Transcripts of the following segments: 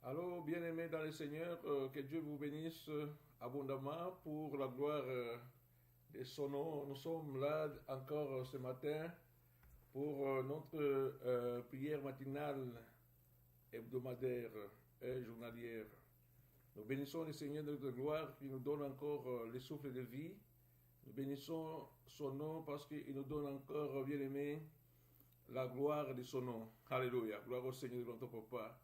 Alors, bien-aimés dans le Seigneur, que Dieu vous bénisse abondamment pour la gloire de son nom. Nous sommes là encore ce matin pour notre prière matinale, hebdomadaire et journalière. Nous bénissons le Seigneur de notre gloire qui nous donne encore le souffle de vie. Nous bénissons son nom parce qu'il nous donne encore, bien-aimés, la gloire de son nom. Alléluia. Gloire au Seigneur de notre Papa.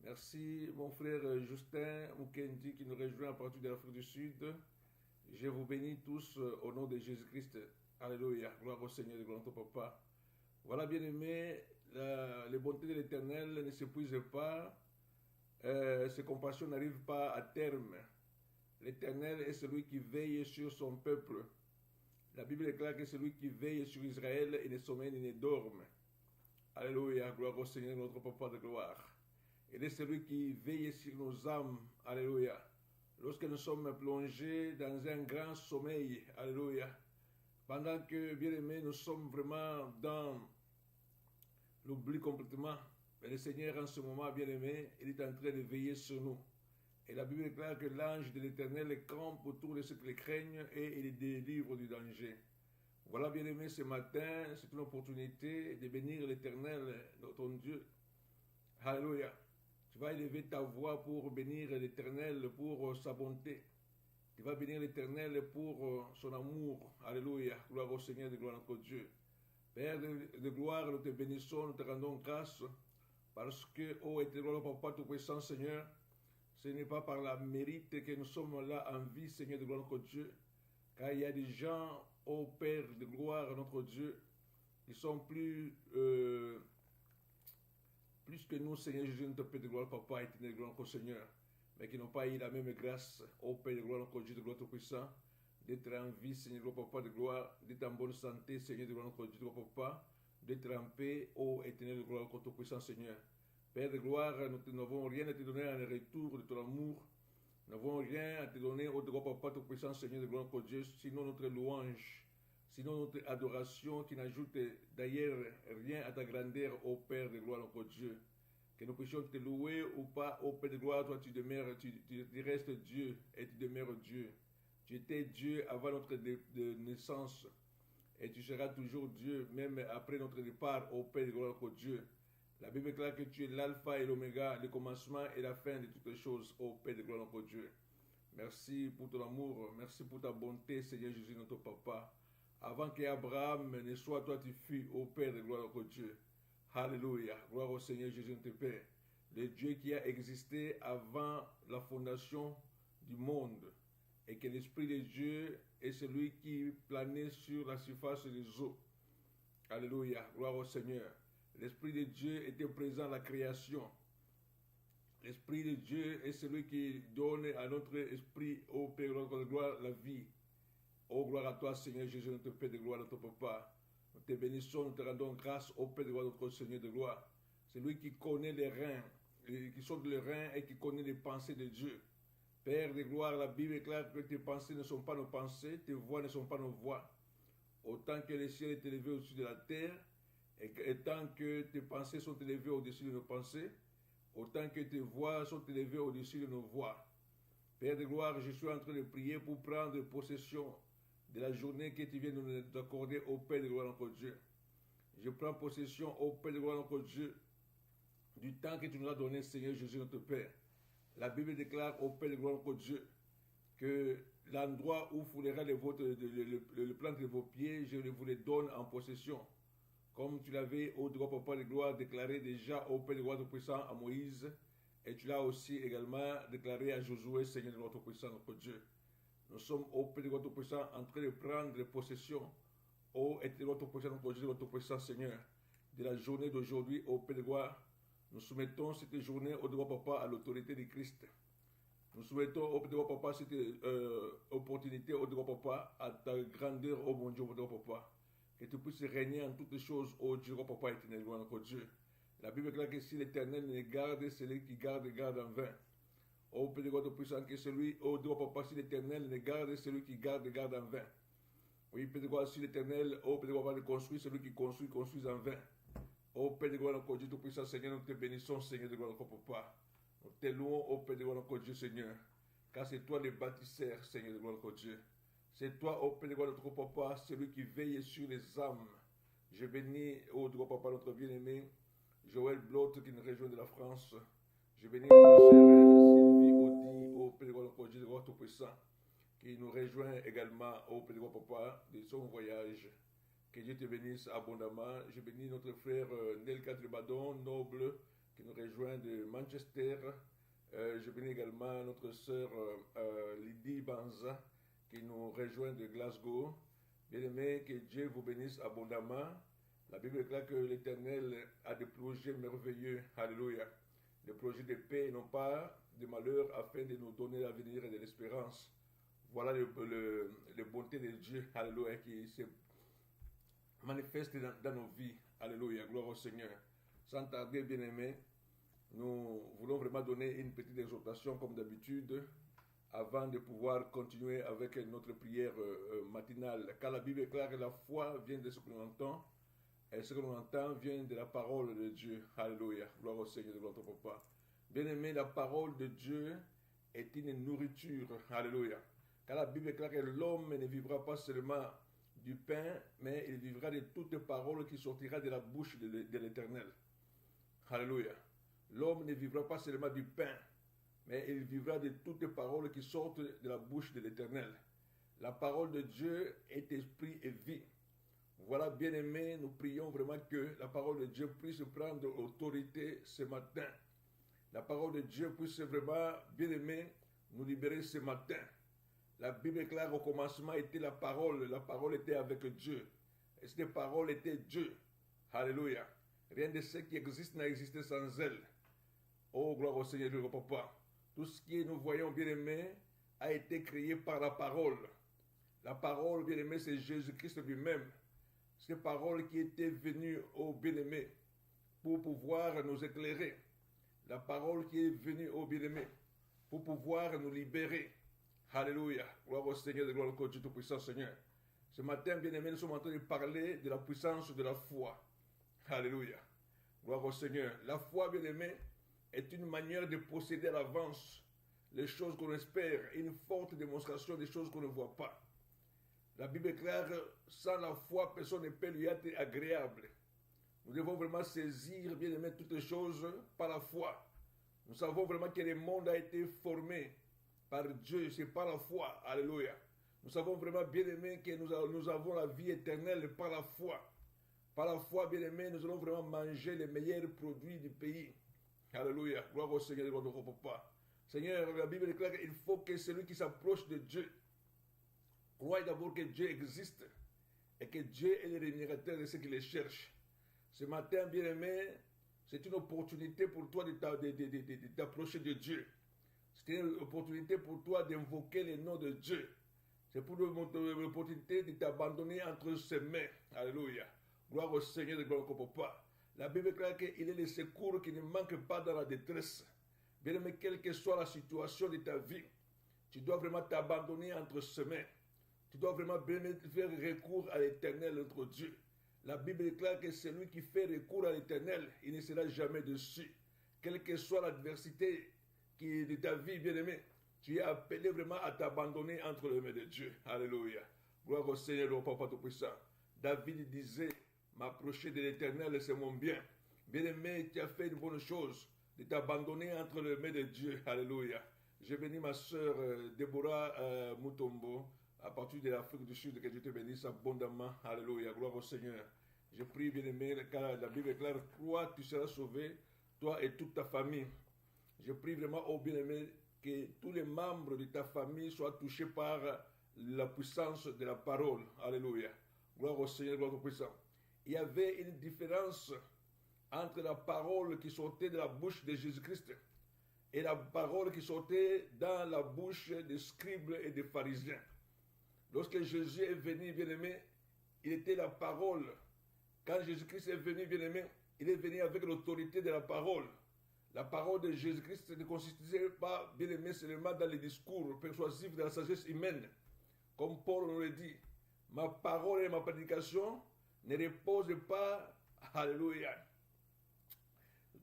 Merci mon frère Justin Mukendi qui nous rejoint à partir de l'Afrique du Sud. Je vous bénis tous au nom de Jésus-Christ. Alléluia. Gloire au Seigneur de notre Papa. Voilà, bien-aimés, les bontés de l'Éternel ne s'épuisent pas. Ses compassions n'arrivent pas à terme. L'Éternel est celui qui veille sur son peuple. La Bible déclare que celui qui veille sur Israël, il ne sommeille ni ne dorme. Alléluia. Gloire au Seigneur notre Papa de gloire. Il est celui qui veille sur nos âmes. Alléluia. Lorsque nous sommes plongés dans un grand sommeil. Alléluia. Pendant que, bien aimés, nous sommes vraiment dans l'oubli complètement. Mais le Seigneur, en ce moment, bien aimé, il est en train de veiller sur nous. Et la Bible déclare que l'ange de l'Éternel campe autour de ceux qui le craignent et il les délivre du danger. Voilà, bien aimé, ce matin, c'est une opportunité de bénir l'Éternel, notre Dieu. Alléluia. Tu vas élever ta voix pour bénir l'Éternel pour sa bonté. Tu vas bénir l'Éternel pour son amour. Alléluia. Gloire au Seigneur de gloire notre Dieu. Père de gloire, nous te bénissons, nous te rendons grâce parce que, ô éternel Papa Tout-Puissant Seigneur, ce n'est pas par la mérite que nous sommes là en vie, Seigneur de gloire notre Dieu, car il y a des gens, ô Père de gloire notre Dieu, qui sont plus que nous, Seigneur Jésus, notre Père de gloire, Papa, éternel de gloire, notre Seigneur, mais qui n'ont pas eu la même grâce, ô Père de gloire, notre Dieu, de gloire, tout puissant, d'être en vie, Seigneur, de Papa, de gloire, d'être en bonne santé, Seigneur, de gloire, notre Dieu, de gloire, Papa, d'être en paix, ô éternel de gloire, tout puissant, Seigneur. Père de gloire, nous n'avons rien à te donner en retour de ton amour, nous n'avons rien à te donner, ô de gloire, Papa, tout puissant, Seigneur, de gloire, notre Dieu, sinon notre louange, sinon notre adoration qui n'ajoute d'ailleurs rien à ta grandeur, ô Père de gloire, notre Dieu. Que nous puissions te louer ou pas, ô Père de gloire, toi tu demeures, tu restes Dieu et tu demeures Dieu. Tu étais Dieu avant notre de naissance et tu seras toujours Dieu même après notre départ, ô Père de gloire, notre Dieu. La Bible déclare que tu es l'alpha et l'oméga, le commencement et la fin de toutes les choses, ô Père de gloire, notre Dieu. Merci pour ton amour, merci pour ta bonté, Seigneur Jésus, notre Papa. Avant qu'Abraham ne soit, toi tu fus, ô Père de gloire, notre Dieu. Alléluia. Gloire au Seigneur Jésus, notre Père. Le Dieu qui a existé avant la fondation du monde. Et que l'Esprit de Dieu est celui qui planait sur la surface des eaux. Alléluia. Gloire au Seigneur. L'Esprit de Dieu était présent à la création. L'Esprit de Dieu est celui qui donne à notre esprit, ô Père de gloire, la vie. Ô gloire à toi, Seigneur Jésus, notre Père de gloire, notre Papa. Nous te bénissons, nous te rendons grâce au Père de gloire, notre Seigneur de gloire. C'est lui qui connaît les reins, qui sont les reins et qui connaît les pensées de Dieu. Père de gloire, la Bible déclare que tes pensées ne sont pas nos pensées, tes voix ne sont pas nos voix. Autant que le ciel est élevé au-dessus de la terre, et tant que tes pensées sont élevées au-dessus de nos pensées, autant que tes voix sont élevées au-dessus de nos voix. Père de gloire, je suis en train de prier pour prendre possession de la journée que tu viens de nous accorder au Père de gloire, notre Dieu. Je prends possession au Père de gloire, notre Dieu, du temps que tu nous as donné, Seigneur Jésus, notre Père. La Bible déclare au Père de gloire, notre Dieu, que l'endroit où foulera le plan de vos pieds, je vous le donne en possession. Comme tu l'avais, au droit Papa de gloire, déclaré déjà au Père de gloire, notre puissant, à Moïse, et tu l'as aussi également déclaré à Josué, Seigneur de notre puissant, notre Dieu. Nous sommes au Père de gloire, notre puissant, en train de prendre possession, ô éternel, notre puissant, notre Dieu, notre puissant Seigneur, de la journée d'aujourd'hui, au Père de gloire. Nous soumettons cette journée au droit Papa à l'autorité de Christ. Nous soumettons au droit Papa cette opportunité au droit Papa à ta grandeur, ô mon Dieu, au droit Papa. Que tu puisses régner en toutes choses, ô Dieu, ô Papa éternel, notre Dieu. La Bible déclare que si l'Éternel ne garde, c'est lui qui garde en vain. Ô Père de God puissant, que celui, ô Dieu, Papa, si l'Éternel ne garde, c'est lui qui garde en vain. Oui, Père de God, si l'Éternel, ô Père de God, va le construire, celui qui construit en vain. Ô Père de God, notre Dieu tout puissant, Seigneur, nous te bénissons, Seigneur de God, notre Papa. Nous te louons, ô Père de gloire, notre Dieu, Seigneur. Car c'est toi le bâtisseur, Seigneur de gloire, notre Dieu. C'est toi, ô Père de gloire, notre papa, celui qui veille sur les âmes. Je bénis, ô droit papa, notre bien-aimé, Joël Blot, qui nous rejoint de la France. Je bénis notre sœur Sylvie Audi, ô Père de gloire, notre Dieu, de gloire tout-puissant, qui nous rejoint également, ô Père de gloire papa, de son voyage. Que Dieu te bénisse abondamment. Je bénis notre frère Nelka Tribadon, noble, qui nous rejoint de Manchester. Je bénis également notre sœur Lydie Banza, qui nous rejoint de Glasgow. Bien-aimés, que Dieu vous bénisse abondamment. La Bible déclare que l'Éternel a des projets merveilleux. Alléluia. Des projets de paix et non pas de malheur, afin de nous donner l'avenir et de l'espérance. Voilà les bontés de Dieu. Alléluia. Qui se manifeste dans nos vies. Alléluia. Gloire au Seigneur. Sans tarder, bien-aimés, nous voulons vraiment donner une petite exhortation comme d'habitude avant de pouvoir continuer avec notre prière matinale. Car la Bible est claire que la foi vient de ce que l'on entend et ce que l'on entend vient de la parole de Dieu. Alléluia. Gloire au Seigneur de notre papa. Bien-aimé, la parole de Dieu est une nourriture. Alléluia. Car la Bible est claire que l'homme ne vivra pas seulement du pain, mais il vivra de toute parole qui sortira de la bouche de l'Éternel. Alléluia. L'homme ne vivra pas seulement du pain, mais il vivra de toutes paroles qui sortent de la bouche de l'Éternel. La parole de Dieu est esprit et vie. Voilà, bien-aimés, nous prions vraiment que la parole de Dieu puisse prendre autorité ce matin. La parole de Dieu puisse vraiment, bien-aimés, nous libérer ce matin. La Bible est claire, au commencement était la parole était avec Dieu. Et cette parole était Dieu. Alléluia. Rien de ce qui existe n'a existé sans elle. Oh, gloire au Seigneur, Dieu, papa. Tout ce que nous voyons, bien-aimés, a été créé par la parole. La parole, bien-aimé, c'est Jésus-Christ lui-même. Cette parole qui était venue, oh bien-aimé, pour pouvoir nous éclairer. La parole qui est venue, oh bien-aimé, pour pouvoir nous libérer. Alléluia. Gloire au Seigneur, de gloire au Dieu Tout-Puissant, Seigneur. Ce matin, bien-aimé, nous sommes en train de parler de la puissance de la foi. Alléluia. Gloire au Seigneur. La foi, bien-aimé, est une manière de procéder à l'avance les choses qu'on espère, une forte démonstration des choses qu'on ne voit pas. La Bible est claire, sans la foi, personne ne peut lui être agréable. Nous devons vraiment saisir, bien aimé, toutes les choses par la foi. Nous savons vraiment que le monde a été formé par Dieu, c'est par la foi. Alléluia. Nous savons vraiment, bien aimé, que nous avons la vie éternelle par la foi. Par la foi, bien aimé, nous allons vraiment manger les meilleurs produits du pays. Alléluia. Gloire au Seigneur de notre papa. Seigneur, la Bible déclare qu'il faut que celui qui s'approche de Dieu croie d'abord que Dieu existe et que Dieu est le rémunérateur de ceux qui le cherchent. Ce matin, bien-aimé, c'est une opportunité pour toi de t'approcher de Dieu. C'est une opportunité pour toi d'invoquer le nom de Dieu. C'est pour l'opportunité de t'abandonner entre ses mains. Alléluia. Gloire au Seigneur de gloire au papa. La Bible déclare qu'il est le secours qui ne manque pas dans la détresse. Bien-aimé, quelle que soit la situation de ta vie, tu dois vraiment t'abandonner entre ses mains. Tu dois vraiment faire recours à l'Éternel, notre Dieu. La Bible déclare que celui qui fait recours à l'Éternel, il ne sera jamais déçu. Quelle que soit l'adversité de ta vie, bien-aimé, tu es appelé vraiment à t'abandonner entre les mains de Dieu. Alléluia. Gloire au Seigneur, au Papa Tout-Puissant. David disait, m'approcher de l'Éternel, c'est mon bien. Bien-aimé, tu as fait une bonne chose de t'abandonner entre les mains de Dieu. Alléluia. Je bénis ma soeur Déborah Mutombo, à partir de l'Afrique du Sud, que Dieu te bénisse abondamment. Alléluia. Gloire au Seigneur. Je prie, bien-aimé, car la Bible est claire, crois, tu seras sauvé, toi et toute ta famille. Je prie vraiment, oh bien-aimé, que tous les membres de ta famille soient touchés par la puissance de la parole. Alléluia. Gloire au Seigneur, gloire au puissant. Il y avait une différence entre la parole qui sortait de la bouche de Jésus-Christ et la parole qui sortait dans la bouche des scribes et des pharisiens. Lorsque Jésus est venu, bien-aimé, il était la parole. Quand Jésus-Christ est venu, bien-aimé, il est venu avec l'autorité de la parole. La parole de Jésus-Christ ne consistait pas, bien-aimé, seulement dans les discours persuasifs de la sagesse humaine. Comme Paul nous le dit, ma parole et ma prédication ne reposent pas, alléluia,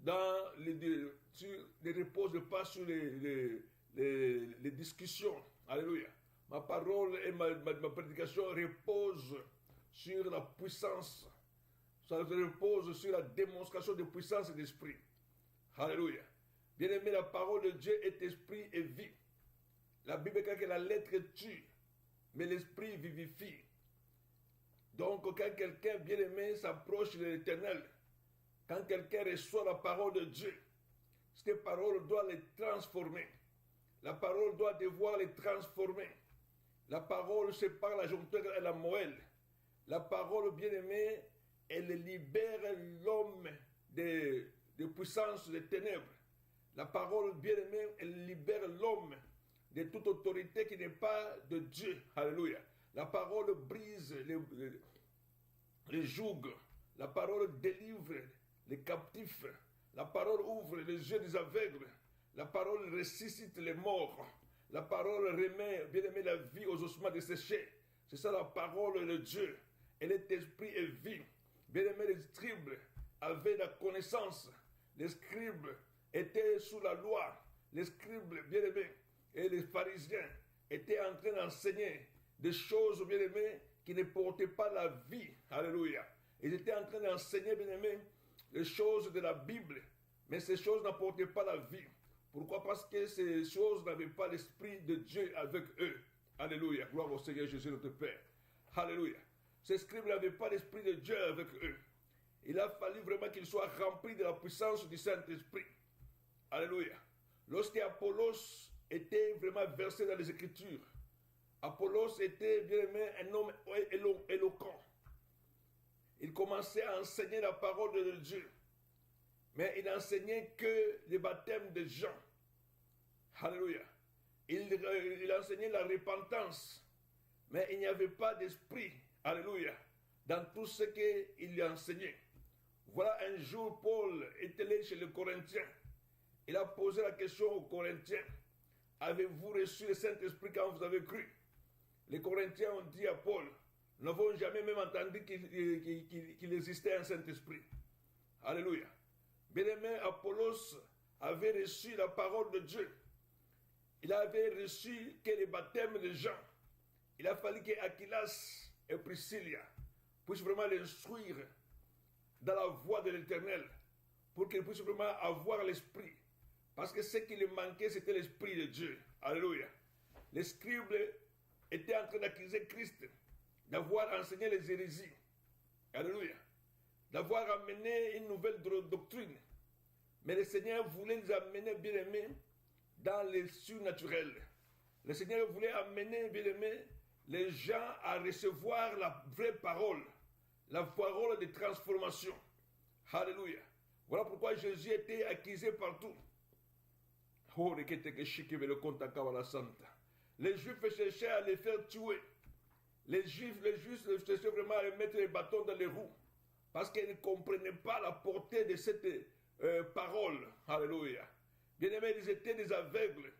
ne repose pas sur les discussions. Alléluia. Ma parole et ma prédication reposent sur la puissance. Ça repose sur la démonstration de puissance et d'esprit. Alléluia. Bien-aimé, la parole de Dieu est esprit et vie. La Bible dit que la lettre tue, mais l'esprit vivifie. Donc, quand quelqu'un bien-aimé s'approche de l'Éternel, quand quelqu'un reçoit la parole de Dieu, cette parole doit les transformer. La parole doit devoir les transformer. La parole sépare la joncteur et la moelle. La parole bien-aimée, elle libère l'homme des puissances des ténèbres. La parole bien-aimée, elle libère l'homme de toute autorité qui n'est pas de Dieu. Alléluia. La parole brise les jougs. La parole délivre les captifs. La parole ouvre les yeux des aveugles. La parole ressuscite les morts. La parole remet, bien-aimé, la vie aux ossements desséchés. C'est ça la parole de Dieu. Elle est esprit et vie. Bien-aimé, les scribes avaient la connaissance. Les scribes étaient sous la loi. Les scribes, bien-aimés, et les pharisiens étaient en train d'enseigner des choses, bien-aimés, qui ne portaient pas la vie. Alléluia. Ils étaient en train d'enseigner, bien-aimés, les choses de la Bible. Mais ces choses n'apportaient pas la vie. Pourquoi? Parce que ces choses n'avaient pas l'Esprit de Dieu avec eux. Alléluia. Gloire au Seigneur Jésus notre Père. Alléluia. Ces scribes n'avaient pas l'Esprit de Dieu avec eux. Il a fallu vraiment qu'ils soient remplis de la puissance du Saint-Esprit. Alléluia. Lorsque Apollos était vraiment versé dans les Écritures, Apollos était bien aimé un homme éloquent. Il commençait à enseigner la parole de Dieu. Mais il n'enseignait que le baptême de Jean. Alléluia. Il enseignait la repentance. Mais il n'y avait pas d'esprit. Alléluia. Dans tout ce qu'il enseignait. Voilà, un jour, Paul est allé chez les Corinthiens. Il a posé la question aux Corinthiens. Avez-vous reçu le Saint-Esprit quand vous avez cru? Les Corinthiens ont dit à Paul, nous n'avons jamais même entendu qu'il existait un Saint-Esprit. Alléluia. Bien-aimé, Apollos avait reçu la parole de Dieu. Il avait reçu que le baptême de Jean. Il a fallu que Aquilas et Priscilla puissent vraiment l'instruire dans la voie de l'Éternel pour qu'il puisse vraiment avoir l'Esprit. Parce que ce qui lui manquait, c'était l'Esprit de Dieu. Alléluia. Les scribes étaient en train d'accuser Christ d'avoir enseigné les hérésies. Alléluia. D'avoir amené une nouvelle doctrine. Mais le Seigneur voulait les amener, bien-aimés, dans les surnaturels. Le Seigneur voulait amener, bien-aimés, les gens à recevoir la vraie parole. La parole de transformation. Alléluia. Voilà pourquoi Jésus était accusé partout. Les Juifs cherchaient à les faire tuer. Les Juifs cherchaient vraiment à mettre les bâtons dans les roues. Parce qu'ils ne comprenaient pas la portée de cette parole. Alléluia. Bien-aimés, ils étaient des aveugles.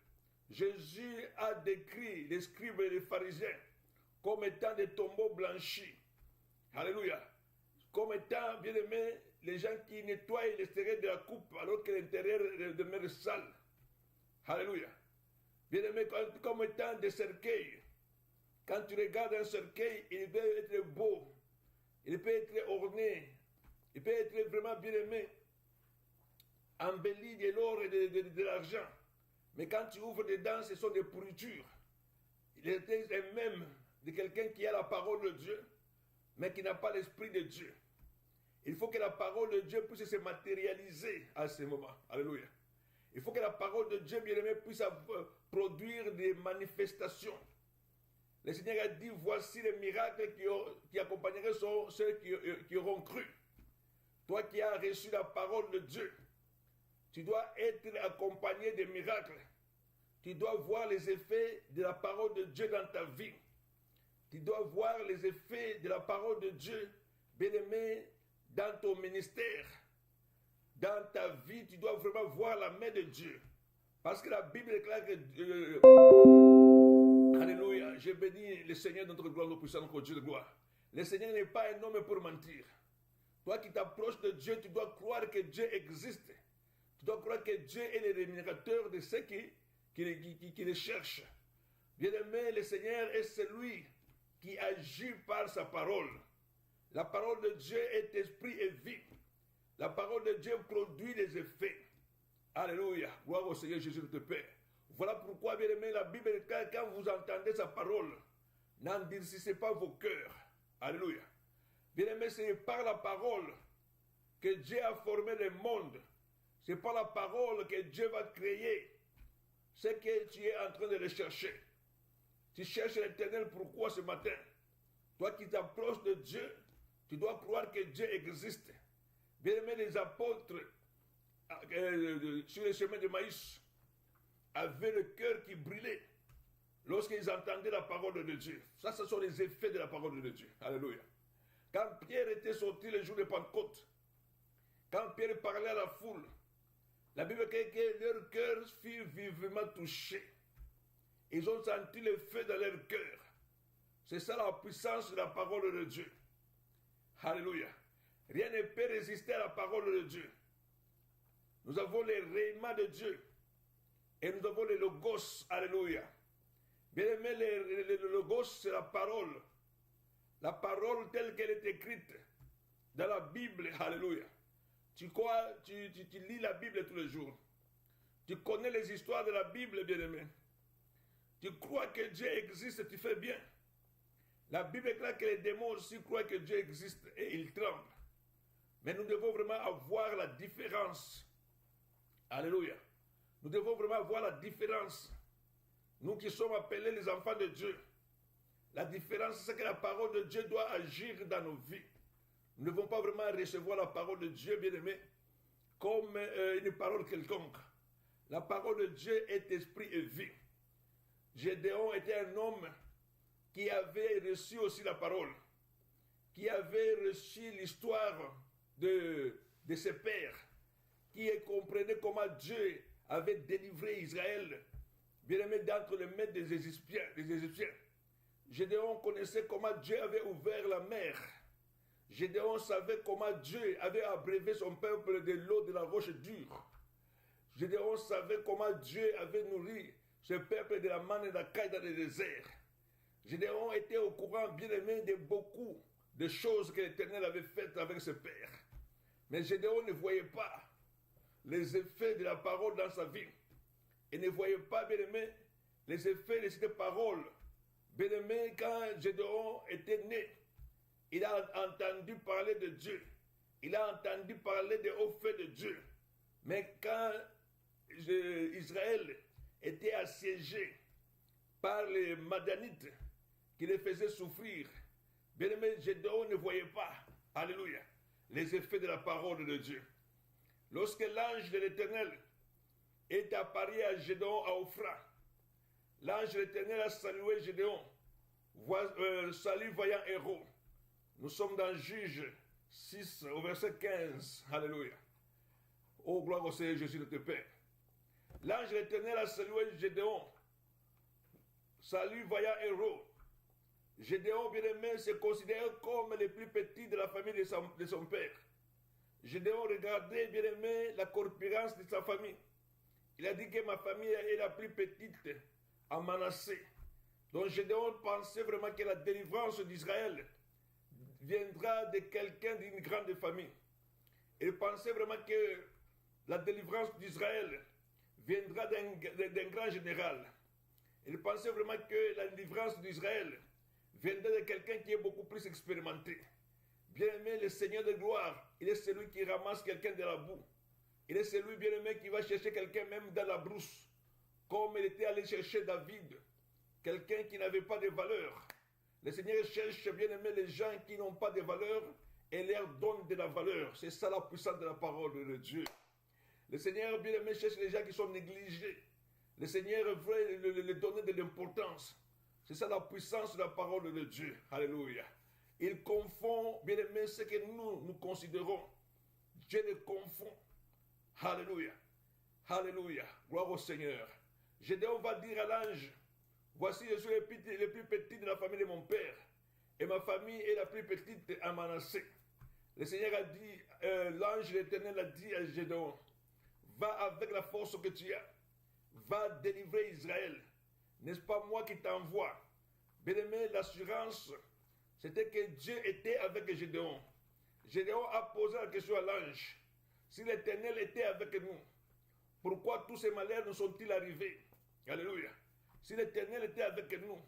Jésus a décrit les scribes et les pharisiens comme étant des tombeaux blanchis. Alléluia. Comme étant, bien-aimés, les gens qui nettoient l'extérieur de la coupe alors que l'intérieur demeure sale. Alléluia. Bien-aimés, comme étant des cercueils. Quand tu regardes un cercueil, il peut être beau. Il peut être orné. Il peut être vraiment bien-aimé. Embelli de l'or et de l'argent. Mais quand tu ouvres dedans, ce sont des pourritures. Il était même de quelqu'un qui a la parole de Dieu, mais qui n'a pas l'Esprit de Dieu. Il faut que la parole de Dieu puisse se matérialiser à ce moment. Alléluia. Il faut que la parole de Dieu, bien-aimé, puisse produire des manifestations. Le Seigneur a dit, voici les miracles qui accompagneraient ceux qui auront cru. Toi qui as reçu la parole de Dieu, tu dois être accompagné des miracles. Tu dois voir les effets de la parole de Dieu dans ta vie. Tu dois voir les effets de la parole de Dieu, bien-aimé, dans ton ministère. Dans ta vie, tu dois vraiment voir la main de Dieu. Parce que la Bible déclare que Alléluia, je bénis le Seigneur notre gloire, notre puissant, notre Dieu de gloire. Le Seigneur n'est pas un homme pour mentir. Toi qui t'approches de Dieu, tu dois croire que Dieu existe. dois croire que Dieu est le rémunérateur de ceux qui le cherchent. Bien-aimé, le Seigneur est celui qui agit par sa parole. La parole de Dieu est esprit et vie. La parole de Dieu produit des effets. Alléluia. Gloire au Seigneur Jésus de paix. Voilà pourquoi, bien-aimé, la Bible est claire, quand vous entendez sa parole, n'endurcissez pas vos cœurs. Alléluia. Bien-aimé, c'est par la parole que Dieu a formé le monde. C'est par la parole que Dieu va créer ce que tu es en train de rechercher. Tu cherches l'Éternel, pourquoi ce matin? Toi qui t'approches de Dieu, tu dois croire que Dieu existe. Bien-aimé, les apôtres sur le chemin de Maïs avaient le cœur qui brûlait lorsqu'ils entendaient la parole de Dieu. Ça, ce sont les effets de la parole de Dieu. Alléluia. Quand Pierre était sorti le jour de Pentecôte, quand Pierre parlait à la foule, la Bible dit que leur cœur fut vivement touché. Ils ont senti le feu dans leur cœur. C'est ça la puissance de la parole de Dieu. Alléluia. Rien ne peut résister à la parole de Dieu. Nous avons les rayonnements de Dieu. Et nous avons les logos. Alléluia. Bien aimé, le logos, c'est la parole. La parole telle qu'elle est écrite dans la Bible. Alléluia. Tu lis la Bible tous les jours. Tu connais les histoires de la Bible, bien aimé. Tu crois que Dieu existe, tu fais bien. La Bible est claire que les démons aussi croient que Dieu existe et ils tremblent. Mais nous devons vraiment avoir la différence. Alléluia. Nous devons vraiment avoir la différence. Nous qui sommes appelés les enfants de Dieu. La différence, c'est que la parole de Dieu doit agir dans nos vies. Nous ne devons pas vraiment recevoir la parole de Dieu, bien-aimé, comme une parole quelconque. La parole de Dieu est esprit et vie. Gédéon était un homme qui avait reçu aussi la parole, qui avait reçu l'histoire de ses pères, qui comprenait comment Dieu avait délivré Israël, bien-aimé, d'entre les mains des Égyptiens. Gédéon connaissait comment Dieu avait ouvert la mer. Gédéon savait comment Dieu avait abreuvé son peuple de l'eau de la roche dure. Gédéon savait comment Dieu avait nourri ce peuple de la manne et de la caille dans le désert. Gédéon était au courant, bien aimé, de beaucoup de choses que l'Éternel avait faites avec ses pères. Mais Gédéon ne voyait pas les effets de la parole dans sa vie. Il ne voyait pas, bien aimé, les effets de cette parole. Bien aimé, quand Gédéon était né, il a entendu parler de Dieu. Il a entendu parler des hauts faits de Dieu. Mais quand Israël était assiégé par les Madianites qui les faisaient souffrir, bien aimé, Gédéon ne voyait pas, alléluia, les effets de la parole de Dieu. Lorsque l'ange de l'Éternel est apparu à Gédéon à Ophra, l'ange de l'Éternel a salué Gédéon, salut vaillant héros. Nous sommes dans Juge 6 au verset 15, alléluia. Oh, gloire au Seigneur Jésus de paix. L'ange de l'Éternel a salué Gédéon, salut vaillant héros. Gédéon, bien-aimé, se considérait comme le plus petit de la famille de son père. Gédéon regardait, bien-aimé, la corpulence de sa famille. Il a dit que ma famille est la plus petite à Manassé. Donc Gédéon pensait vraiment que la délivrance d'Israël viendra de quelqu'un d'une grande famille. Il pensait vraiment que la délivrance d'Israël viendra d'un grand général. Il pensait vraiment que la délivrance d'Israël viendra de quelqu'un qui est beaucoup plus expérimenté. Bien-aimé, le Seigneur de gloire, il est celui qui ramasse quelqu'un de la boue. Il est celui, bien-aimé, qui va chercher quelqu'un même dans la brousse, comme il était allé chercher David, quelqu'un qui n'avait pas de valeur. Le Seigneur cherche, bien-aimé, les gens qui n'ont pas de valeur et leur donne de la valeur. C'est ça la puissance de la parole de Dieu. Le Seigneur, bien-aimé, cherche les gens qui sont négligés. Le Seigneur veut leur donner de l'importance. C'est ça la puissance de la parole de Dieu. Alléluia. Il confond, bien-aimé, ce que nous considérons. Dieu le confond. Alléluia. Alléluia. Gloire au Seigneur. Gédéon va dire à l'ange, voici, je suis le plus petit de la famille de mon père, et ma famille est la plus petite à Manassé. Le Seigneur a dit, l'ange de l'Éternel a dit à Gédéon, va avec la force que tu as, va délivrer Israël. N'est-ce pas moi qui t'envoie? Bien-aimé, l'assurance, c'était que Dieu était avec Gédéon. Gédéon a posé la question à l'ange. Si l'Éternel était avec nous, pourquoi tous ces malheurs nous sont-ils arrivés? Alléluia. Si l'Éternel était avec nous,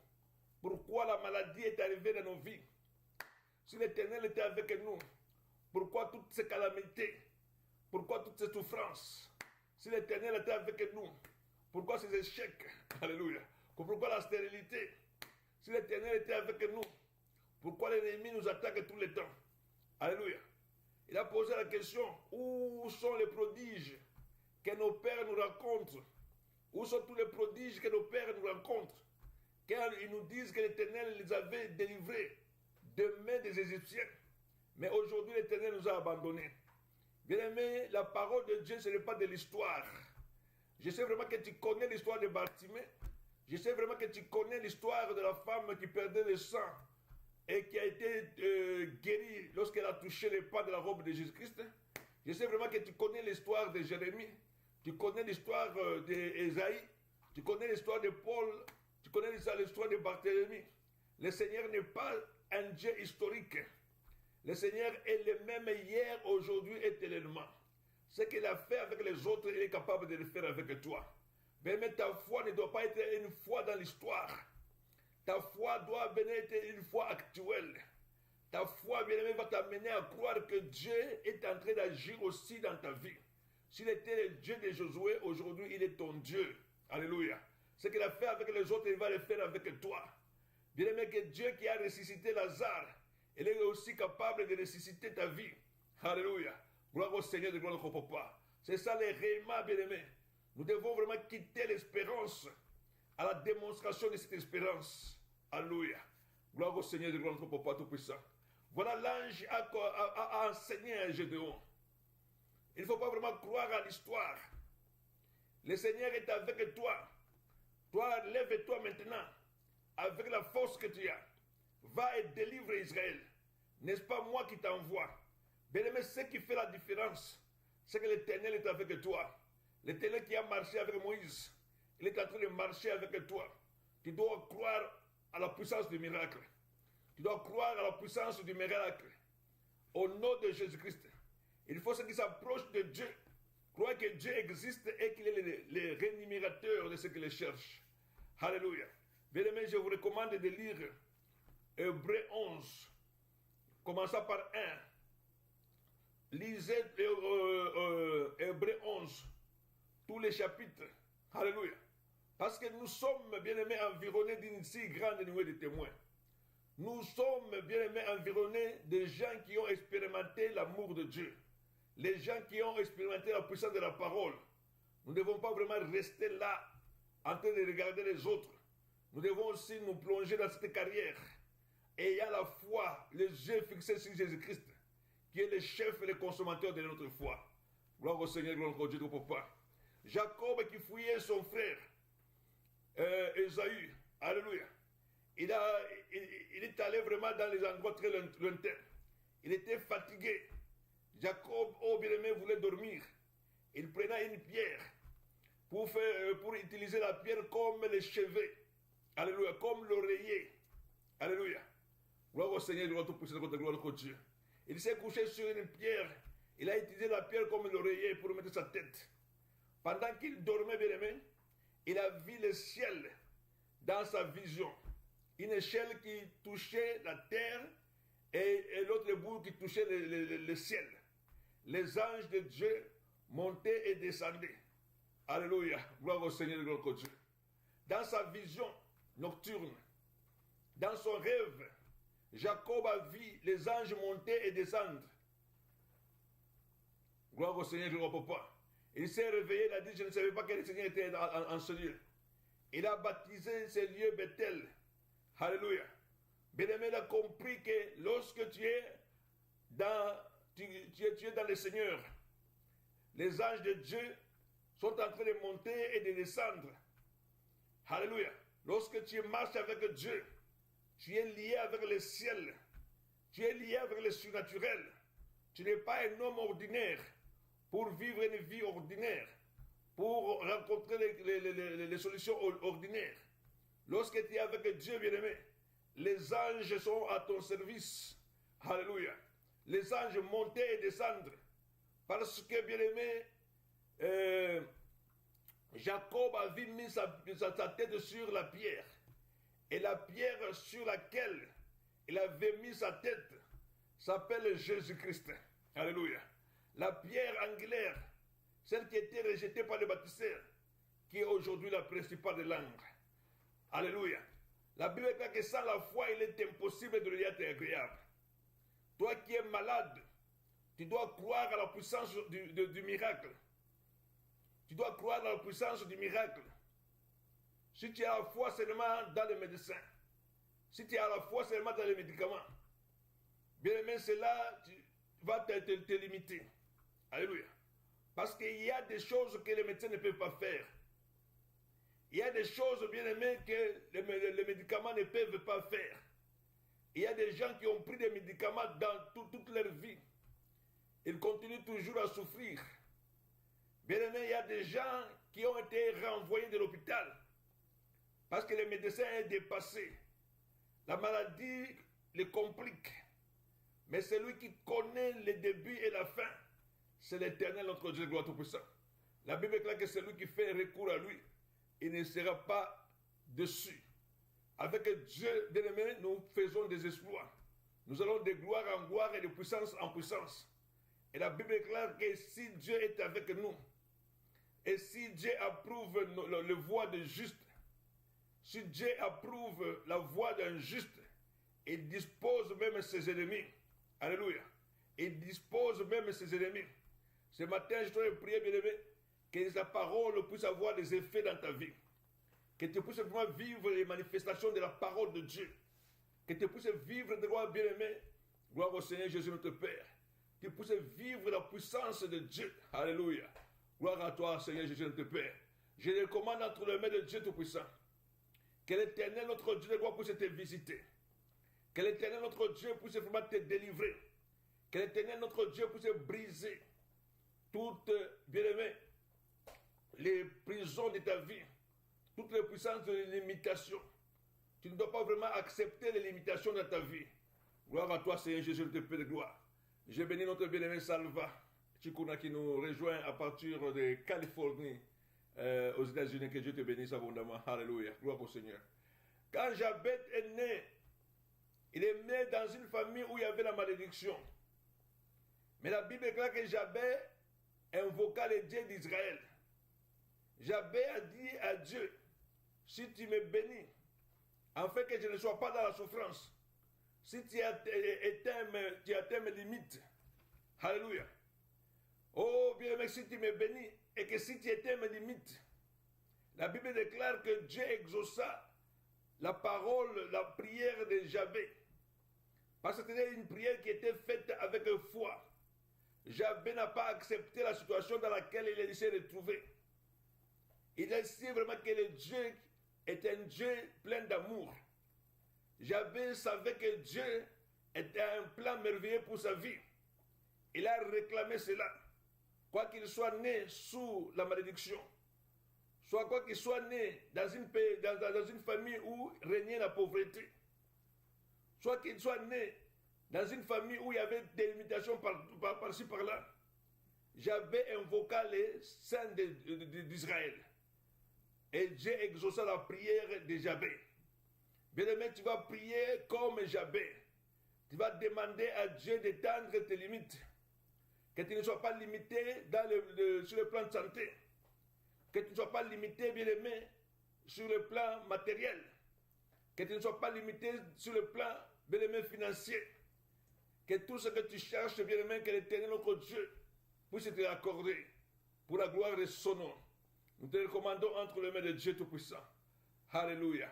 pourquoi la maladie est arrivée dans nos vies? Si l'Éternel était avec nous, pourquoi toutes ces calamités? Pourquoi toutes ces souffrances? Si l'Éternel était avec nous, pourquoi ces échecs? Alléluia. Pourquoi la stérilité? Si l'Éternel était avec nous, pourquoi l'ennemi nous attaque tout le temps? Alléluia. Il a posé la question, où sont les prodiges que nos pères nous rencontrent? Où sont tous les prodiges que nos pères nous rencontrent? Car ils nous disent que l'Éternel les avait délivrés de main des Égyptiens. Mais aujourd'hui, l'Éternel nous a abandonnés. Bien-aimé, la parole de Dieu, ce n'est pas de l'histoire. Je sais vraiment que tu connais l'histoire de Bartimée. Je sais vraiment que tu connais l'histoire de la femme qui perdait le sang et qui a été guérie lorsqu'elle a touché les pas de la robe de Jésus-Christ. Je sais vraiment que tu connais l'histoire de Jérémie. Tu connais l'histoire d'Ésaïe. Tu connais l'histoire de Paul. Tu connais l'histoire de Barthélemy. Le Seigneur n'est pas un Dieu historique. Le Seigneur est le même hier, aujourd'hui et éternellement. Ce qu'il a fait avec les autres, il est capable de le faire avec toi. Mais ta foi ne doit pas être une foi dans l'histoire. Ta foi doit bien être une foi actuelle. Ta foi, bien aimé, va t'amener à croire que Dieu est en train d'agir aussi dans ta vie. S'il était le Dieu de Josué, aujourd'hui, il est ton Dieu. Alléluia. Ce qu'il a fait avec les autres, il va le faire avec toi. Bien aimé, que Dieu qui a ressuscité Lazare, il est aussi capable de ressusciter ta vie. Alléluia. Gloire au Seigneur, de gloire au Papa. C'est ça les réma, bien aimé. Nous devons vraiment quitter l'espérance à la démonstration de cette espérance. Alléluia. Gloire au Seigneur, de gloire au Papa Tout-Puissant. Voilà, l'ange a enseigné à Gédéon. Il ne faut pas vraiment croire à l'histoire. Le Seigneur est avec toi. Toi, lève-toi maintenant avec la force que tu as. Va et délivre Israël. N'est-ce pas moi qui t'envoie? Bien-aimé, ce qui fait la différence, c'est que l'Éternel est avec toi. L'Éternel qui a marché avec Moïse, il est en train de marcher avec toi. Tu dois croire à la puissance du miracle. Tu dois croire à la puissance du miracle. Au nom de Jésus-Christ. Il faut ceux qui s'approchent de Dieu. Croire que Dieu existe et qu'il est le rémunérateur de ceux qui le cherchent. Alléluia. Bien-aimé, je vous recommande de lire Hébreux 11. Commençant par 1. Lisez Hébreux 11. Tous les chapitres. Alléluia. Parce que nous sommes, bien-aimés, environnés d'une si grande nuée de témoins. Nous sommes, bien-aimés, environnés de gens qui ont expérimenté l'amour de Dieu. Les gens qui ont expérimenté la puissance de la parole. Nous ne devons pas vraiment rester là, en train de regarder les autres. Nous devons aussi nous plonger dans cette carrière, ayant la foi, les yeux fixés sur Jésus-Christ, qui est le chef et le consommateur de notre foi. Gloire au Seigneur, gloire au Dieu, au Papa. Jacob qui fouillait son frère, Ésaü, alléluia. Il est allé vraiment dans les endroits très lointains. Il était fatigué. Jacob, oh bien-aimé, voulait dormir. Il prenait une pierre pour utiliser la pierre comme le chevet. Alléluia, comme l'oreiller. Alléluia. Gloire au Seigneur, gloire au Tout-Puissant, gloire au Dieu. Il s'est couché sur une pierre. Il a utilisé la pierre comme l'oreiller pour mettre sa tête. Pendant qu'il dormait, bien-aimé, il a vu le ciel dans sa vision. Une échelle qui touchait la terre et l'autre bout qui touchait le ciel. Les anges de Dieu montaient et descendaient. Alléluia. Gloire au Seigneur, gloire au Dieu. Dans sa vision nocturne, dans son rêve, Jacob a vu les anges monter et descendre. Gloire au Seigneur, gloire au Papa. Il s'est réveillé, il a dit, je ne savais pas que le Seigneur était en ce lieu. Il a baptisé ce lieu Bethel. Alléluia. Bien-aimé, il a compris que lorsque tu es dans le Seigneur, les anges de Dieu sont en train de monter et de descendre. Alléluia. Lorsque tu marches avec Dieu, tu es lié avec le ciel. Tu es lié avec le surnaturel. Tu n'es pas un homme ordinaire pour vivre une vie ordinaire. pour rencontrer les solutions ordinaires. Lorsque tu es avec Dieu, bien-aimé, les anges sont à ton service. Alléluia. Les anges monter et descendre. Parce que, bien-aimé, Jacob avait mis sa tête sur la pierre. Et la pierre sur laquelle il avait mis sa tête s'appelle Jésus-Christ. Alléluia. La pierre angulaire, celle qui était rejetée par les bâtisseurs, qui est aujourd'hui la principale de l'angle. Alléluia. La Bible dit que sans la foi, il est impossible de lui être agréable. Toi qui es malade, tu dois croire à la puissance du miracle. Tu dois croire à la puissance du miracle. Si tu as la foi seulement dans les médecins, si tu as la foi seulement dans les médicaments, bien aimé, cela va te limiter. Alléluia. Parce qu'il y a des choses que les médecins ne peuvent pas faire. Il y a des choses, bien aimées, que les médicaments ne peuvent pas faire. Il y a des gens qui ont pris des médicaments dans toute leur vie. Ils continuent toujours à souffrir. Bien aimé, il y a des gens qui ont été renvoyés de l'hôpital parce que les médecins sont dépassés. La maladie les complique. Mais celui qui connaît le début et la fin, c'est l'Éternel, notre Dieu, gloire tout-puissant. La Bible est claire que celui qui fait recours à lui, il ne sera pas déçu. Avec Dieu, bien aimé, nous faisons des exploits. Nous allons de gloire en gloire et de puissance en puissance. Et la Bible est claire que si Dieu est avec nous, et si Dieu approuve le voie de juste, si Dieu approuve la voie d'un juste, il dispose même ses ennemis. Alléluia. Il dispose même ses ennemis. Ce matin, je dois prier, bien-aimé, que sa parole puisse avoir des effets dans ta vie. Que tu puisses vraiment vivre les manifestations de la parole de Dieu. Que tu puisses vivre de gloire, bien-aimé. Gloire au Seigneur Jésus, notre Père. Que tu puisses vivre la puissance de Dieu. Alléluia. Gloire à toi, Seigneur Jésus, notre Père. Je les commande entre les mains de Dieu Tout-Puissant. Que l'Éternel, notre Dieu, de gloire, puisse te visiter. Que l'Éternel, notre Dieu, puisse vraiment te délivrer. Que l'Éternel, notre Dieu, puisse briser toutes, bien-aimé, les prisons de ta vie, toutes les puissances de limitation. Tu ne dois pas vraiment accepter les limitations de ta vie. Gloire à toi, Seigneur Jésus, notre Père de gloire. Je bénis notre bien-aimé Salva Chikuna qui nous rejoint à partir de Californie, aux États-Unis. Que Dieu te bénisse abondamment. Alléluia. Gloire au Seigneur. Quand Jabet est né, il est né dans une famille où il y avait la malédiction. Mais la Bible est claire que Jabet invoqua le Dieu d'Israël. Jabet a dit à Dieu, si tu me bénis, afin que je ne sois pas dans la souffrance, si tu atteins mes limites, alléluia. Oh bien-aimé, si tu me bénis, et que si tu éteins mes limites, la Bible déclare que Dieu exauça la parole, la prière de Jabet. Parce que c'était une prière qui était faite avec foi. Jabet n'a pas accepté la situation dans laquelle il s'est retrouvé. Il a su vraiment que le Dieu est un Dieu plein d'amour. Jabet savait que Dieu était un plan merveilleux pour sa vie. Il a réclamé cela. Quoi qu'il soit né sous la malédiction, soit quoi qu'il soit né dans une famille où régnait la pauvreté, soit qu'il soit né dans une famille où il y avait des limitations par-ci par-là, Jabet invoqua les saints d'Israël. Et Dieu exauça la prière de Jabet. Bien-aimé, tu vas prier comme Jabet. Tu vas demander à Dieu d'étendre tes limites. Que tu ne sois pas limité sur le plan de santé. Que tu ne sois pas limité, bien-aimé, sur le plan matériel. Que tu ne sois pas limité sur le plan, bien-aimé, financier. Que tout ce que tu cherches, bien-aimé, que l'Éternel, notre Dieu, puisse te l'accorder pour la gloire de son nom. Nous te recommandons entre les mains de Dieu Tout-Puissant. Alléluia.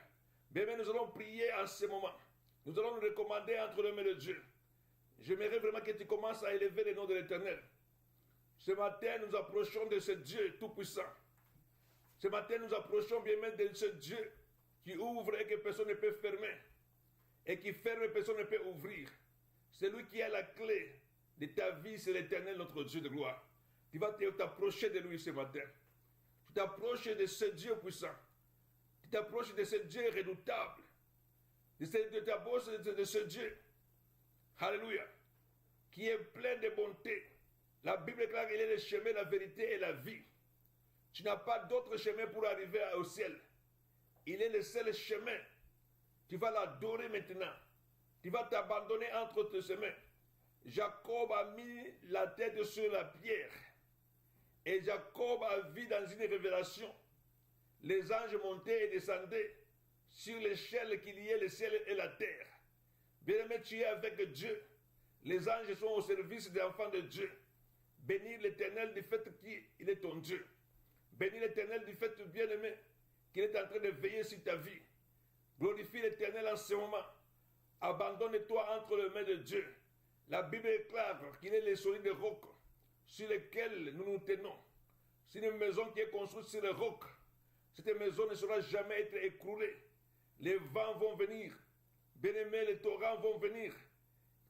Bien-aimé, nous allons prier en ce moment. Nous allons nous recommander entre les mains de Dieu. J'aimerais vraiment que tu commences à élever le nom de l'Éternel. Ce matin, nous approchons de ce Dieu Tout-Puissant. Ce matin, nous approchons bien même de ce Dieu qui ouvre et que personne ne peut fermer. Et qui ferme et personne ne peut ouvrir. Celui qui a la clé de ta vie, c'est l'Éternel, notre Dieu de gloire. Tu vas t'approcher de lui ce matin. Tu t'approches de ce Dieu puissant. Tu t'approches de ce Dieu redoutable. Tu t'approches de ce Dieu. Alléluia. Qui est plein de bonté. La Bible déclare qu'il est le chemin, la vérité et la vie. Tu n'as pas d'autre chemin pour arriver au ciel. Il est le seul chemin. Tu vas l'adorer maintenant. Tu vas t'abandonner entre tes mains. Jacob a mis la tête sur la pierre. Et Jacob a vu dans une révélation les anges montaient et descendaient sur l'échelle qui liait le ciel et la terre. Bien-aimé, tu es avec Dieu. Les anges sont au service des enfants de Dieu. Bénis l'Éternel du fait qu'il est ton Dieu. Bénis l'Éternel du fait, bien-aimé, qu'il est en train de veiller sur ta vie. Glorifie l'Éternel en ce moment. Abandonne-toi entre les mains de Dieu. La Bible déclare qu'il est le solide roc sur lequel nous nous tenons. C'est une maison qui est construite sur le roc. Cette maison ne saura jamais être écroulée. Les vents vont venir. Bien-aimés, les torrents vont venir.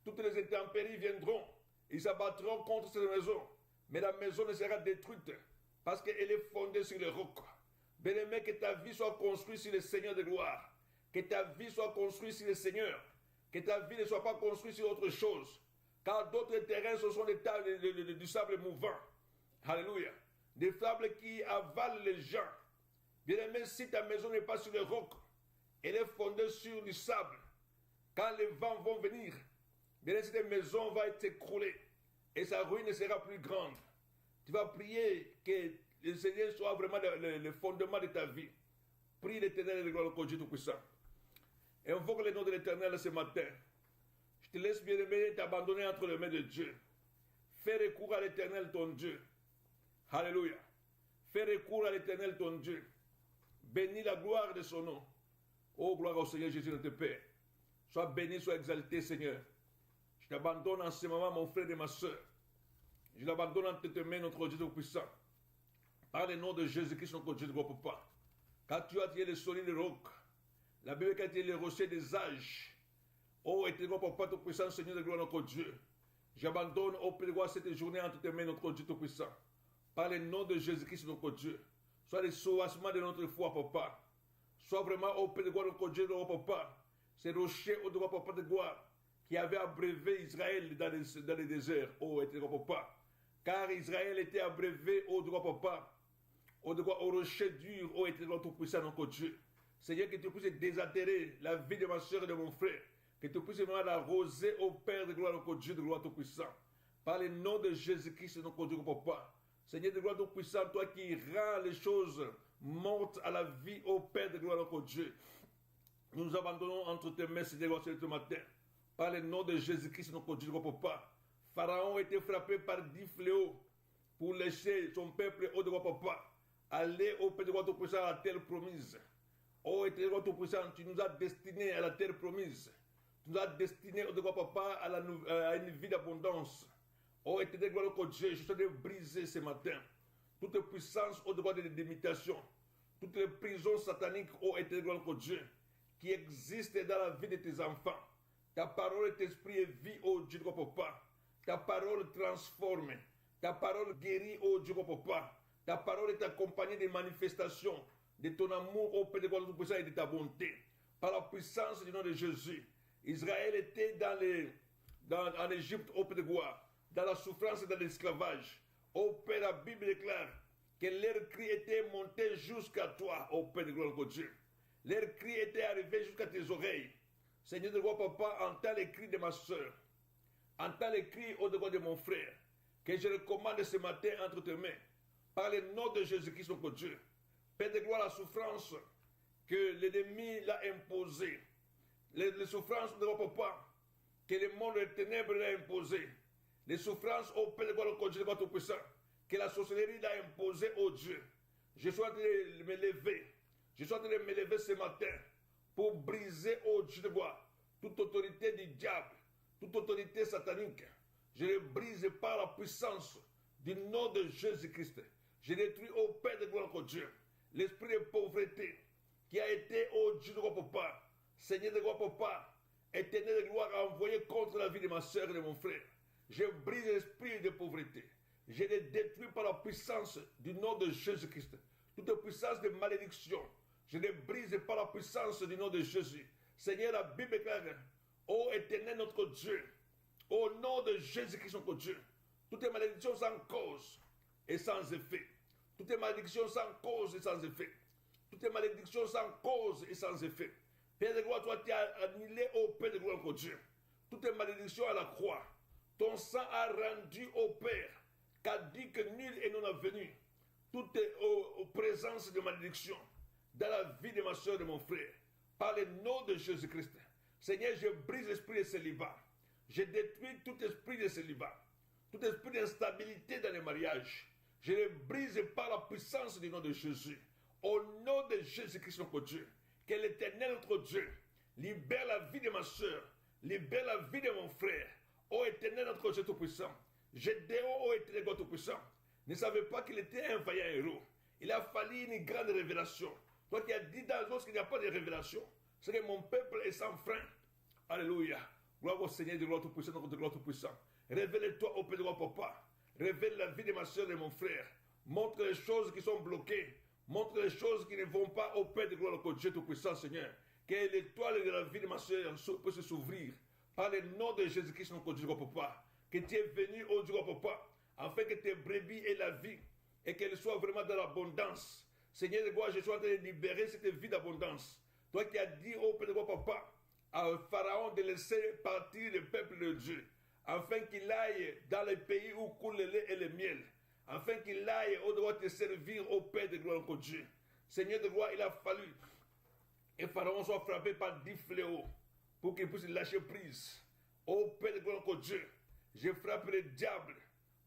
Toutes les intempéries viendront. Ils s'abattront contre cette maison. Mais la maison ne sera détruite parce qu'elle est fondée sur le roc. Bien-aimé, que ta vie soit construite sur le Seigneur de gloire. Que ta vie soit construite sur le Seigneur. Que ta vie ne soit pas construite sur autre chose. Car d'autres terrains, ce sont des tables du sable mouvant. Alléluia. Des sables qui avalent les gens. Bien-aimé, si ta maison n'est pas sur le roc, elle est fondée sur du sable. Quand les vents vont venir, bien cette maison va être écroulée et sa ruine ne sera plus grande. Tu vas prier que le Seigneur soit vraiment le fondement de ta vie. Prie l'Éternel et le gloire au Dieu Tout-Puissant. Et invoque le nom de l'Éternel ce matin. Je te laisse, bien-aimé, t'abandonner entre les mains de Dieu. Fais recours à l'Éternel ton Dieu. Alléluia. Fais recours à l'Éternel ton Dieu. Bénis la gloire de son nom. Oh, gloire au Seigneur Jésus, notre Père. Sois béni, sois exalté, Seigneur. Je t'abandonne en ce moment, mon frère et ma soeur. Je l'abandonne entre tes mains, notre Dieu Tout-Puissant. Par le nom de Jésus-Christ, notre Dieu de grand Papa. Car tu as tiré le solide roc. La Bible a été le rocher des âges. Oh, éternel Papa Tout-Puissant, Seigneur de gloire, notre Dieu. J'abandonne au Père de gloire cette journée entre tes mains, notre Dieu Tout-Puissant. Par le nom de Jésus-Christ, notre Dieu. Sois le soubassement de notre foi, Papa. Sois vraiment au Père de gloire, notre Dieu, notre Papa. C'est le rocher au droit, Papa de gloire, qui avait abreuvé Israël dans le désert, oh éternel Papa. Car Israël était abreuvé au droit, Papa, au rocher dur, oh éternel Tout-Puissant, notre Dieu. Seigneur, que tu puisses désaltérer la vie de ma soeur et de mon frère. Que tu puisses vraiment l'arroser au Père de gloire, notre Dieu, de gloire Tout-Puissant. Par le nom de Jésus-Christ, notre Dieu, Papa. Seigneur de gloire Tout-Puissant, toi qui rends les choses mortes à la vie, au Père de gloire, notre Dieu. Nous nous abandonnons entre tes mains, Seigneur, ce matin. Par le nom de Jésus-Christ, notre Dieu, notre Papa. Pharaon a été frappé par 10 fléaux pour laisser son peuple au droit, Papa. Aller au Père de gloire Tout-Puissant à la terre promise. Oh, éternel Tout-Puissant, tu nous as destinés à la terre promise. Tu nous as destinés au droit, Papa, à une vie d'abondance. Oh, éternel gloire au Dieu, je suis de briser ce matin toute puissance au droit de l'imitation, toutes les prisons sataniques, oh, éternel gloire au Dieu, qui existent dans la vie de tes enfants. Ta parole est esprit et vie, oh Dieu, Papa. Ta parole transforme. Ta parole guérit, oh Dieu, Papa. Ta parole est accompagnée des manifestations de ton amour, oh Père de gloire Tout-Puissant, et de ta bonté. Par la puissance du nom de Jésus. Israël était en Égypte, oh Père de gloire, dans la souffrance et dans l'esclavage. Oh Père, la Bible déclare que leur cri était monté jusqu'à toi, oh Père de gloire, oh Dieu. Leur cri était arrivé jusqu'à tes oreilles. Seigneur de gloire, Papa, entends les cris de ma soeur. Entends les cris au devant de mon frère. Que je recommande ce matin entre tes mains. Par le nom de Jésus-Christ, notre Dieu. Père de gloire, la souffrance que l'ennemi l'a imposée. Les souffrances de mon Papa, que le monde des ténèbres l'a imposées. Les souffrances au Père de gloire, au Dieu de Tout-Puissant, que la sorcellerie l'a imposée au Dieu. Je suis en train de me lever. Je suis en train de me lever ce matin pour briser au Dieu de gloire toute autorité du diable, toute autorité satanique. Je le brise par la puissance du nom de Jésus-Christ. Je détruis au Père de gloire au Dieu l'esprit de pauvreté qui a été au Dieu de gloire, Papa. Seigneur de gloire, Papa, éternel de gloire, envoyé contre la vie de ma soeur et de mon frère. Je brise l'esprit de pauvreté. Je les détruis par la puissance du nom de Jésus-Christ. toute puissance de malédiction, je les brise par la puissance du nom de Jésus. Seigneur, la Bible déclare, ô Éternel notre Dieu, au nom de Jésus-Christ notre Dieu, toutes les malédictions sans cause et sans effet, toutes les malédictions sans cause et sans effet, toutes les malédictions sans cause et sans effet. Père de gloire, toi tu as annulé au Père de gloire, Dieu, toutes les malédictions à la croix. Ton sang a rendu au Père, qu'a dit que nul est non venu, toute présence de malédiction dans la vie de ma soeur et de mon frère, par le nom de Jésus-Christ. Seigneur, je brise l'esprit de célibat. Je détruis tout esprit de célibat, tout esprit d'instabilité dans les mariages. Je le brise par la puissance du nom de Jésus. Au nom de Jésus-Christ, notre Dieu, que l'Éternel, notre Dieu, libère la vie de ma soeur, libère la vie de mon frère. Ô Éternel, notre Dieu tout-puissant, Gédéon, ô Éternel, God tout-puissant, ne savait pas qu'il était un vaillant héros. Il a fallu une grande révélation. Toi qui as dit dans l'autre qu'il n'y a pas de révélation, c'est que mon peuple est sans frein. Alléluia. Gloire au Seigneur de gloire tout-puissant, notre gloire tout-puissant. Révèle-toi au Père de gloire, papa. Révèle la vie de ma soeur et de mon frère. Montre les choses qui sont bloquées. Montre les choses qui ne vont pas au Père de gloire, notre Dieu tout-puissant, Seigneur. Que l'étoile de la vie de ma soeur puisse s'ouvrir. Par le nom de Jésus-Christ, notre Dieu, papa. Que tu es venu, au Dieu, papa, afin que tes brebis aient la vie et qu'elles soient vraiment dans l'abondance. Seigneur de gloire, je suis en train de libérer cette vie d'abondance. Toi qui as dit au Père de gloire, papa, à Pharaon de laisser partir le peuple de Dieu, afin qu'il aille dans les pays où coule le lait et le miel, afin qu'il aille au droit te servir au Père de gloire, notre Dieu. Seigneur de gloire, il a fallu que Pharaon soit frappé par 10 fléaux pour qu'il puisse lâcher prise. Au Père de gloire, notre Dieu, je frappe le diable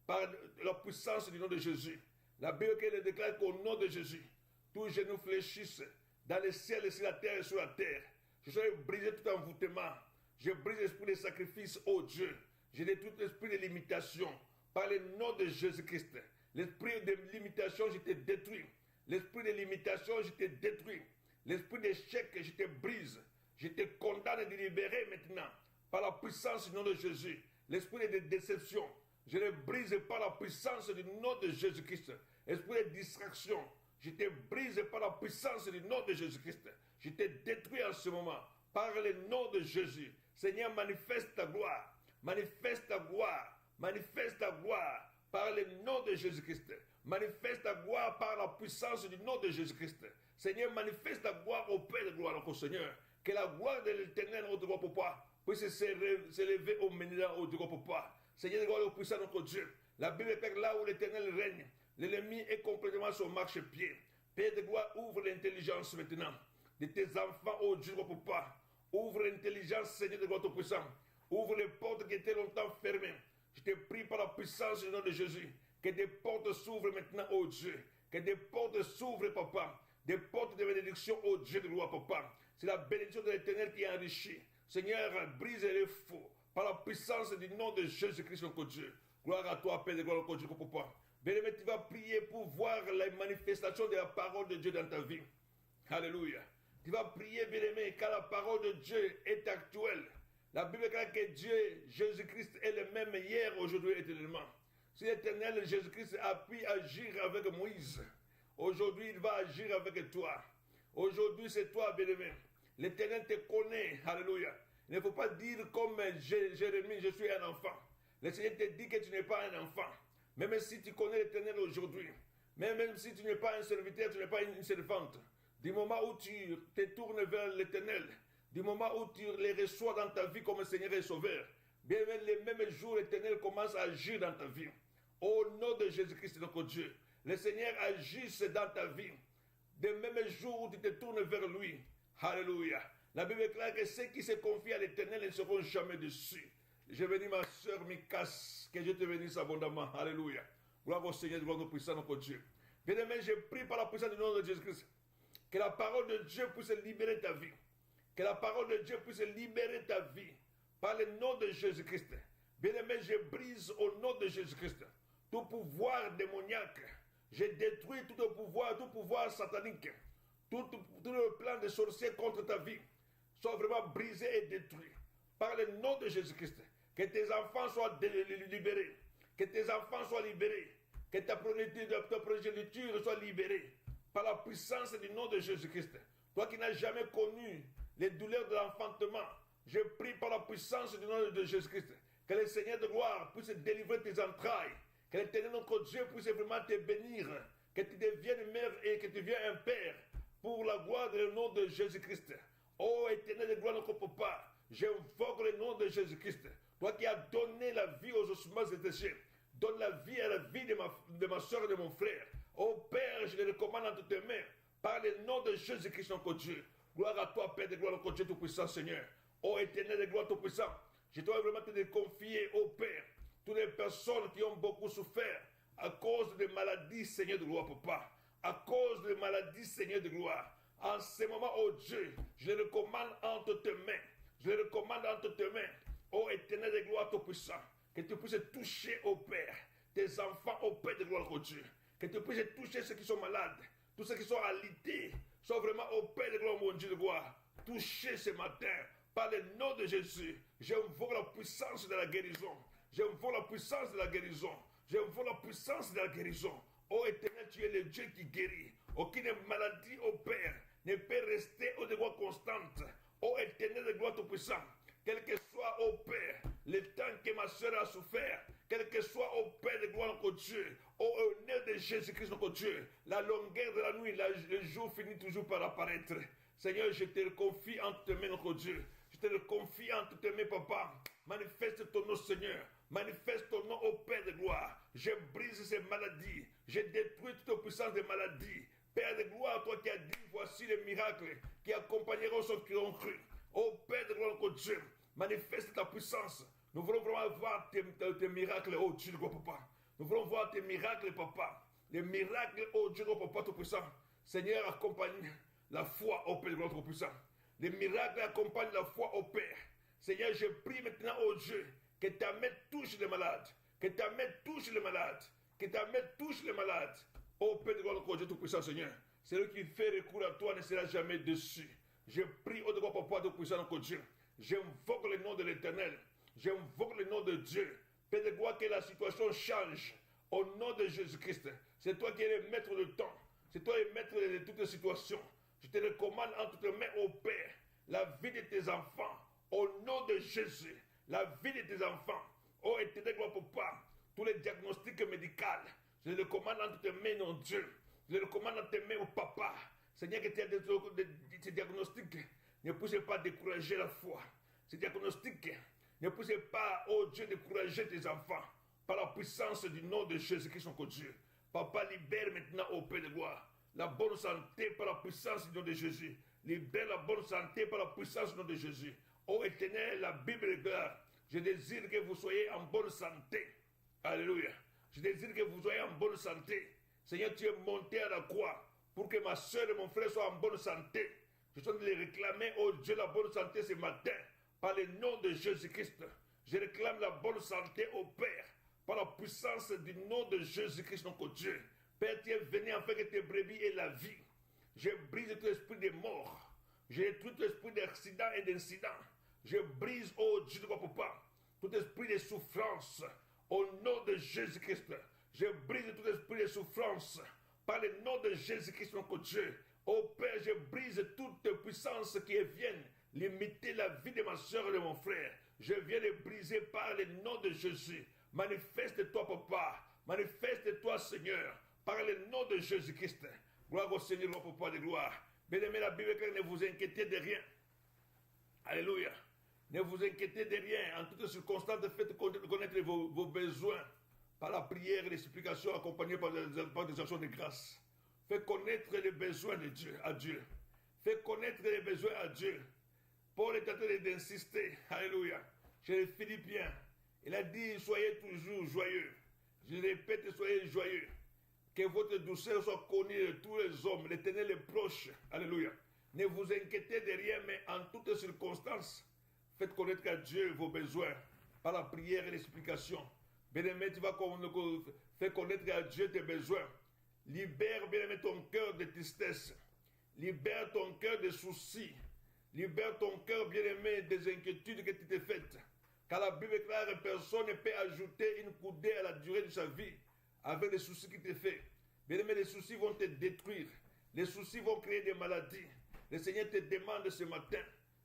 par la puissance du nom de Jésus. La Bible le déclare qu'au nom de Jésus, tous genoux fléchissent dans le ciel et sur la terre et sur la terre. Je serai brisé tout envoûtement. Je brise l'esprit de sacrifice, ô Dieu. Je détruis tout esprit de limitation par le nom de Jésus-Christ. L'esprit de limitation, je te détruis. L'esprit de limitation, je te détruis. L'esprit d'échec, je te brise. Je te condamne de libérer maintenant par la puissance du nom de Jésus. L'esprit de déception, je le brise par la puissance du nom de Jésus-Christ. Esprit de distraction, je te brise par la puissance du nom de Jésus-Christ. Je te détruis en ce moment par le nom de Jésus. Seigneur, manifeste ta gloire. Manifeste ta gloire. Manifeste ta gloire par le nom de Jésus-Christ. Manifeste ta gloire par la puissance du nom de Jésus-Christ. Seigneur, manifeste ta gloire au Père de gloire, notre Seigneur. Que la gloire de l'Éternel, notre roi papa, puisse s'élever au meneur, au roi papa. Seigneur, gloire au puissant, notre Dieu. La Bible est là où l'Éternel règne. L'ennemi est complètement sur marche-pied. Père de gloire, ouvre l'intelligence maintenant de tes enfants, ô Dieu, roi papa. Ouvre l'intelligence, Seigneur de gloire tout-puissant. Ouvre les portes qui étaient longtemps fermées. Je te prie par la puissance du nom de Jésus. Que des portes s'ouvrent maintenant, ô Dieu. Que des portes s'ouvrent, papa. Des portes de bénédiction, ô Dieu de gloire, papa. C'est la bénédiction de l'Éternel qui est enrichie. Seigneur, brise les faux. Par la puissance du nom de Jésus-Christ, notre Dieu. Gloire à toi, Père de gloire, notre Dieu, papa. Bien-aimé, tu vas prier pour voir la manifestation de la parole de Dieu dans ta vie. Alléluia. Tu vas prier, bien-aimé, car la parole de Dieu est actuelle. La Bible dit que Dieu, Jésus-Christ, est le même hier, aujourd'hui, éternellement. Si l'Éternel Jésus-Christ a pu agir avec Moïse, aujourd'hui, il va agir avec toi. Aujourd'hui, c'est toi, bien-aimé. L'Éternel te connaît. Alléluia. Il ne faut pas dire comme Jérémie, je suis un enfant. Le Seigneur te dit que tu n'es pas un enfant. Même si tu connais l'Éternel aujourd'hui, même si tu n'es pas un serviteur, tu n'es pas une servante, du moment où tu te tournes vers l'Éternel, du moment où tu les reçois dans ta vie comme Seigneur et Sauveur, bien les mêmes jours, l'Éternel commence à agir dans ta vie. Au nom de Jésus-Christ, notre Dieu, le Seigneur agisse dans ta vie. Des mêmes jours où tu te tournes vers lui. Alléluia. La Bible déclare que ceux qui se confient à l'Éternel ne seront jamais déçus. Je bénis ma soeur Mikas, que Dieu te bénisse abondamment. Alléluia. Gloire au Seigneur, gloire au puissant, notre Dieu. Bien-aimé, je prie par la puissance du nom de Jésus-Christ, que la parole de Dieu puisse libérer ta vie. Que la parole de Dieu puisse libérer ta vie par le nom de Jésus-Christ. Bien-aimé, je brise au nom de Jésus-Christ tout pouvoir démoniaque. Je détruis tout pouvoir satanique. Tout le plan de sorciers contre ta vie soit vraiment brisé et détruit par le nom de Jésus-Christ. Que tes enfants soient libérés. Que tes enfants soient libérés. Que ta progéniture soit libérée par la puissance du nom de Jésus-Christ. Toi qui n'as jamais connu les douleurs de l'enfantement, je prie par la puissance du nom de Jésus-Christ que le Seigneur de gloire puisse délivrer tes entrailles, que l'Éternel notre Dieu puisse vraiment te bénir, que tu deviennes mère et que tu deviennes un père pour la gloire du nom de Jésus-Christ. Ô Éternel de gloire notre papa, j'invoque le nom de Jésus-Christ. Toi qui as donné la vie aux ossements détachés, donne la vie à la vie de ma soeur et de mon frère. Ô Père, je les recommande entre tes mains par le nom de Jésus-Christ notre Dieu. Gloire à toi, Père de gloire, notre Dieu tout-puissant, Seigneur. Ô Éternel de gloire tout-puissant, je dois vraiment te confier, ô Père, toutes les personnes qui ont beaucoup souffert à cause de maladies, Seigneur de gloire, Papa. À cause de maladies, Seigneur de gloire. En ce moment, ô Dieu, je les recommande entre tes mains. Je les recommande entre tes mains. Ô Éternel de gloire tout-puissant, que tu puisses toucher, ô Père, tes enfants, ô Père de gloire, ô Dieu. Que tu puisses toucher ceux qui sont malades, tous ceux qui sont alités, sont vraiment au Père de gloire, mon Dieu de gloire. Toucher ce matin, par le nom de Jésus, j'invoque la puissance de la guérison. J'invoque la puissance de la guérison. J'invoque la puissance de la guérison. Ô Éternel, tu es le Dieu qui guérit. Aucune maladie, ô Père, ne peut rester au degré constante. Ô Éternel de gloire tout-puissant, quel que soit, ô Père, le temps que ma soeur a souffert, quel que soit, ô Père de gloire, notre Dieu, au nom de Jésus-Christ, notre Dieu, la longueur de la nuit, le jour finit toujours par apparaître. Seigneur, je te le confie entre tes mains, notre Dieu. Je te le confie entre tes mains, Papa. Manifeste ton nom, Seigneur. Manifeste ton nom, ô Père de gloire. Je brise ces maladies. Je détruis toute puissance des maladies. Père de gloire, toi qui as dit, voici les miracles qui accompagneront ceux qui ont cru. Ô Père de gloire, notre Dieu, manifeste ta puissance. Nous voulons vraiment voir tes miracles, ô Dieu de gloire, Papa. Nous voulons voir tes miracles, Papa. Les miracles, ô Dieu de gloire, Papa, tout puissant. Seigneur, accompagne la foi, ô Père de gloire, tout puissant. Les miracles accompagnent la foi, ô Père. Seigneur, je prie maintenant, ô Dieu, que ta main touche les malades. Que ta main touche les malades. Que ta main touche les malades. Ô Père de gloire, notre Dieu tout-puissant, Seigneur. Celui qui fait recours à toi ne sera jamais déçu. Je prie au devoir, Papa tout-puissant, notre Dieu. J'invoque le nom de l'Éternel. J'invoque le nom de Dieu. Père de gloire, que la situation change. Au nom de Jésus-Christ. C'est toi qui es le maître du temps. C'est toi le maître de toutes les situations. Je te recommande entre tes mains, ô Père, la vie de tes enfants. Au nom de Jésus. La vie de tes enfants. Ô Éternel, gloire, Papa. Tous les diagnostics médicaux. Je le commande entre tes mains, mon Dieu. Je le commande entre tes mains, au Papa. Seigneur, que ces diagnostics ne puissent pas décourager la foi. Ces diagnostics ne puissent pas, oh Dieu, décourager tes enfants. Par la puissance du nom de Jésus-Christ, son Dieu. Papa, libère maintenant, au Père de gloire, la bonne santé par la puissance du nom de Jésus. Libère la bonne santé par la puissance du nom de Jésus. Ô Éternel, la Bible est claire. Je désire que vous soyez en bonne santé. Alléluia. Je désire que vous soyez en bonne santé. Seigneur, tu es monté à la croix pour que ma soeur et mon frère soient en bonne santé. Je suis en train de les réclamer, oh Dieu, la bonne santé ce matin. Par le nom de Jésus-Christ. Je réclame la bonne santé au Père. Par la puissance du nom de Jésus-Christ, notre Dieu. Père, tu es venu afin que tes brebis aient la vie. Je brise tout esprit de mort. Je détruis tout esprit d'accident et d'incident. Je brise, oh Dieu de mon papa, tout esprit de souffrance. Au nom de Jésus-Christ. Je brise tout esprit de souffrance. Par le nom de Jésus-Christ, notre Dieu. Oh Père, je brise toute puissance qui vienne limiter la vie de ma soeur et de mon frère. Je viens de briser par le nom de Jésus. Manifeste-toi, Papa. Manifeste-toi, Seigneur, par le nom de Jésus-Christ. Gloire au Seigneur, mon Papa de gloire. Bien-aimé, la Bible écrit, ne vous inquiétez de rien. Alléluia. Ne vous inquiétez de rien. En toutes circonstances, faites connaître vos besoins par la prière et les supplications accompagnées par des actions de grâce. Faites connaître les besoins de Dieu à Dieu. Faites connaître les besoins à Dieu. Paul est en train d'insister. Alléluia. Chez les Philippiens, il a dit, soyez toujours joyeux. Je répète, soyez joyeux. Que votre douceur soit connue de tous les hommes. L'Éternel est proche. Alléluia. Ne vous inquiétez de rien, mais en toutes circonstances, faites connaître à Dieu vos besoins par la prière et l'explication. Bien-aimé, tu vas faire connaître à Dieu tes besoins. Libère, bien-aimé, ton cœur de tristesse. Libère ton cœur de soucis. Libère ton cœur, bien-aimé, des inquiétudes que tu t'es faites. Car la Bible est claire, personne ne peut ajouter une coudée à la durée de sa vie avec les soucis qui t'es fait. Bien-aimé, les soucis vont te détruire. Les soucis vont créer des maladies. Le Seigneur te demande ce matin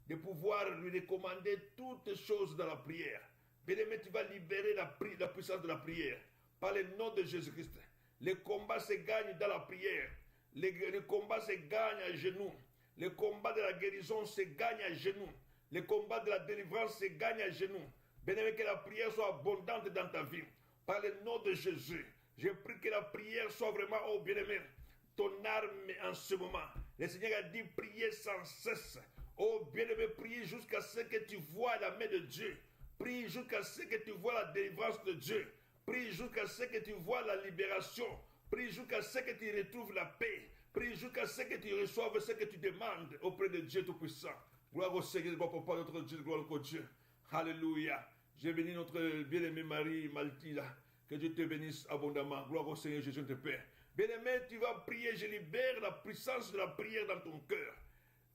de pouvoir lui recommander toutes choses dans la prière. Bien-aimé, tu vas libérer la puissance de la prière par le nom de Jésus-Christ. Le combat se gagne dans la prière. Le combat se gagne à genoux. Le combat de la guérison se gagne à genoux. Le combat de la délivrance se gagne à genoux. Bien-aimé, que la prière soit abondante dans ta vie. Par le nom de Jésus, je prie que la prière soit vraiment, oh bien-aimé, ton arme en ce moment. Le Seigneur a dit prier sans cesse. Oh bien-aimé, prie jusqu'à ce que tu vois la main de Dieu. Prie jusqu'à ce que tu vois la délivrance de Dieu. Prie jusqu'à ce que tu vois la libération. Prie jusqu'à ce que tu retrouves la paix. Prie jusqu'à ce que tu reçoives ce que tu demandes auprès de Dieu Tout-Puissant. Gloire au Seigneur, gloire au Papa, notre Dieu, gloire au Dieu. Alléluia. Je bénis notre bien-aimée Marie Maltila. Que Dieu te bénisse abondamment. Gloire au Seigneur Jésus, notre Père. Bien-aimé, tu vas prier. Je libère la puissance de la prière dans ton cœur.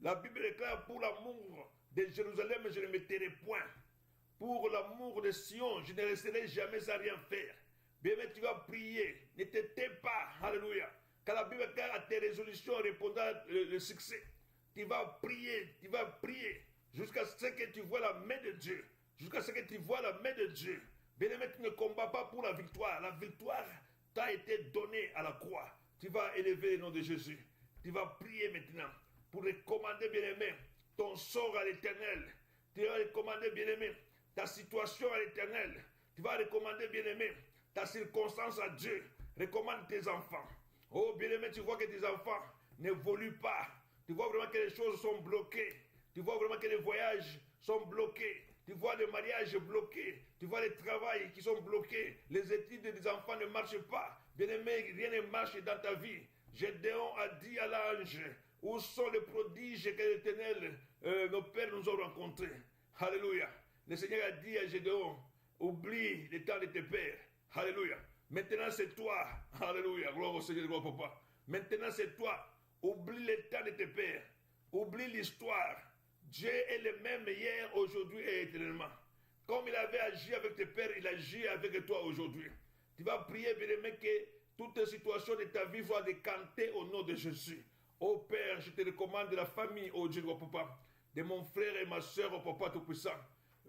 La Bible déclare, pour l'amour de Jérusalem, je ne me tairai point. Pour l'amour de Sion, je ne resterai jamais à rien faire. Bien-aimé, tu vas prier. Ne te tais pas. Alléluia. Quand la Bible déclare à tes résolutions répondant le succès, tu vas prier jusqu'à ce que tu vois la main de Dieu. Jusqu'à ce que tu vois la main de Dieu. Bien-aimé, tu ne combats pas pour la victoire. La victoire t'a été donnée à la croix. Tu vas élever le nom de Jésus. Tu vas prier maintenant pour recommander, bien-aimé, ton sort à l'Éternel. Tu vas recommander, bien-aimé, ta situation à l'Éternel. Tu vas recommander, bien-aimé, ta circonstance à Dieu. Recommande tes enfants. Oh, bien-aimé, tu vois que tes enfants n'évoluent pas. Tu vois vraiment que les choses sont bloquées. Tu vois vraiment que les voyages sont bloqués. Tu vois les mariages bloqués. Tu vois les travails qui sont bloqués. Les études des enfants ne marchent pas. Bien-aimé, rien ne marche dans ta vie. Gédéon a dit à l'ange, où sont les prodiges que l'Éternel, nos pères nous ont rencontrés. Alléluia. Le Seigneur a dit à Gédéon, oublie les temps de tes pères. Alléluia. Maintenant c'est toi. Alléluia. Gloire au Seigneur, gloire au Papa. Maintenant c'est toi. Oublie les temps de tes pères. Oublie l'histoire. Dieu est le même hier, aujourd'hui et éternellement. Comme il avait agi avec tes pères, il agit avec toi aujourd'hui. Tu vas prier, bien-aimé, que toute situation de ta vie soit décantée au nom de Jésus. Oh Père, je te recommande de la famille, oh Dieu, oh Papa, de mon frère et ma soeur, oh Papa Tout-Puissant.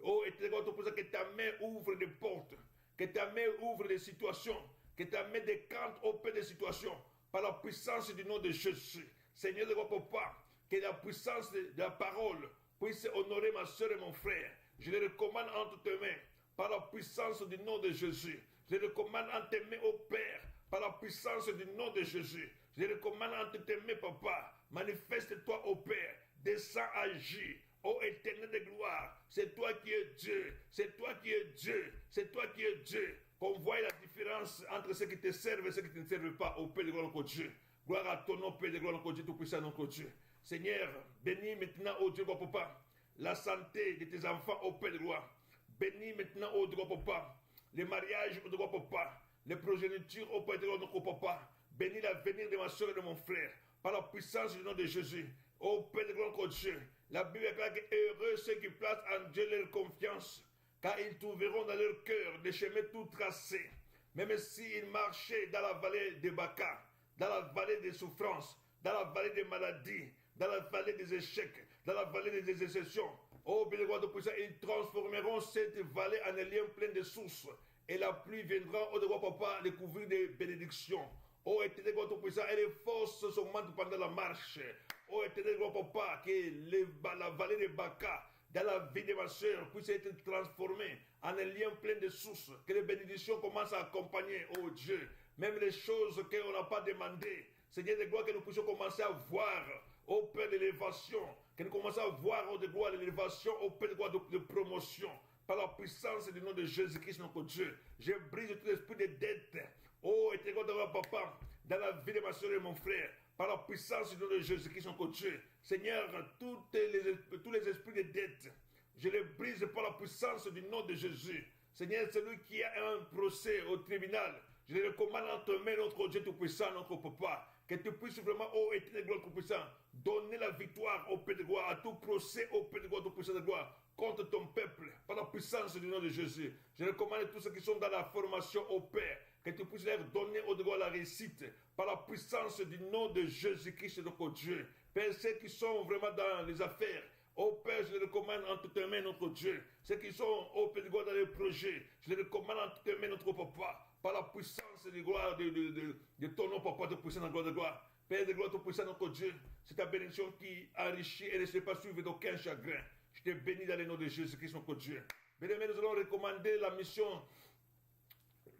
Oh Éternel Tout-Puissant, que ta main ouvre des portes, que ta main ouvre des situations, que ta main décante auprès des situations, par la puissance du nom de Jésus. Seigneur de Papa, que la puissance de la parole puisse honorer ma soeur et mon frère. Je les recommande entre tes mains, par la puissance du nom de Jésus. Je les recommande entre tes mains, ô Père, par la puissance du nom de Jésus. Je les recommande entre tes mains, Papa. Manifeste-toi, ô Père. Descends, agis. Ô Éternel de gloire, c'est toi qui es Dieu. C'est toi qui es Dieu. C'est toi qui es Dieu. Qu'on voie la différence entre ceux qui te servent et ceux qui ne te servent pas, ô Père de gloire, notre Dieu. Gloire à ton nom, Père de gloire, notre Dieu, tout-puissant, notre Dieu. Seigneur, bénis maintenant, ô Dieu, Papa, la santé de tes enfants, ô Père de gloire. Bénis maintenant, ô Dieu, Papa, les mariages, ô Dieu, Papa, les progénitures, ô Père de gloire, notre Papa. Bénis l'avenir de ma soeur et de mon frère, par la puissance du nom de Jésus. Ô Père de gloire, notre Dieu, la Bible déclare que heureux ceux qui placent en Dieu leur confiance, car ils trouveront dans leur cœur des chemins tout tracés. Même s'ils marchaient dans la vallée de Baca, dans la vallée des souffrances, dans la vallée des maladies, dans la vallée des échecs, dans la vallée des déceptions. Oh, bien de puissant, ils transformeront cette vallée en un lieu plein de sources. Et la pluie viendra, oh, de Papa, les couvrir des bénédictions. Oh, éternel God Tout-Puissant, et les forces s'augmentent pendant la marche. Oh, éternel God Papa, que la vallée de Baca, dans la vie de ma soeur, puisse être transformée en un lien plein de sources. Que les bénédictions commencent à accompagner, oh Dieu, même les choses qu'on n'a pas demandées. Seigneur de gloire, que nous puissions commencer à voir, au Père de l'élévation, que nous commençons à voir, au de gloire, l'élévation, au Père de gloire de promotion, par la puissance du nom de Jésus-Christ, notre Dieu. Je brise tout l'esprit de dette. Oh, éternel de Papa, dans la vie de ma soeur et mon frère, par la puissance du nom de Jésus-Christ, notre Dieu. Seigneur, tous les esprits de dette, je les brise par la puissance du nom de Jésus. Seigneur, celui qui a un procès au tribunal, je le recommande entre mains, notre Dieu Tout-Puissant, notre Papa, que tu puisses vraiment, ô éternel gloire Tout-Puissant, donner la victoire au Père de gloire, à tout procès au Père de gloire, Tout-Puissant de gloire, contre ton peuple, par la puissance du nom de Jésus. Je recommande tous ceux qui sont dans la formation au Père, que tu puisses leur donner au droit la réussite par la puissance du nom de Jésus-Christ, notre Dieu. Père, ceux qui sont vraiment dans les affaires, oh Père, je les recommande entre tes mains, notre Dieu. Ceux qui sont, oh Père, dans les projets, je les recommande entre tes mains, notre Papa, par la puissance de gloire de ton nom, Papa, de puissance, de gloire, de gloire. Père de gloire, ton puissant, notre Dieu, c'est ta bénédiction qui enrichit et ne se pas suivre d'aucun chagrin. Je te bénis dans le nom de Jésus-Christ, notre Dieu. Bien-aimés, nous allons recommander la mission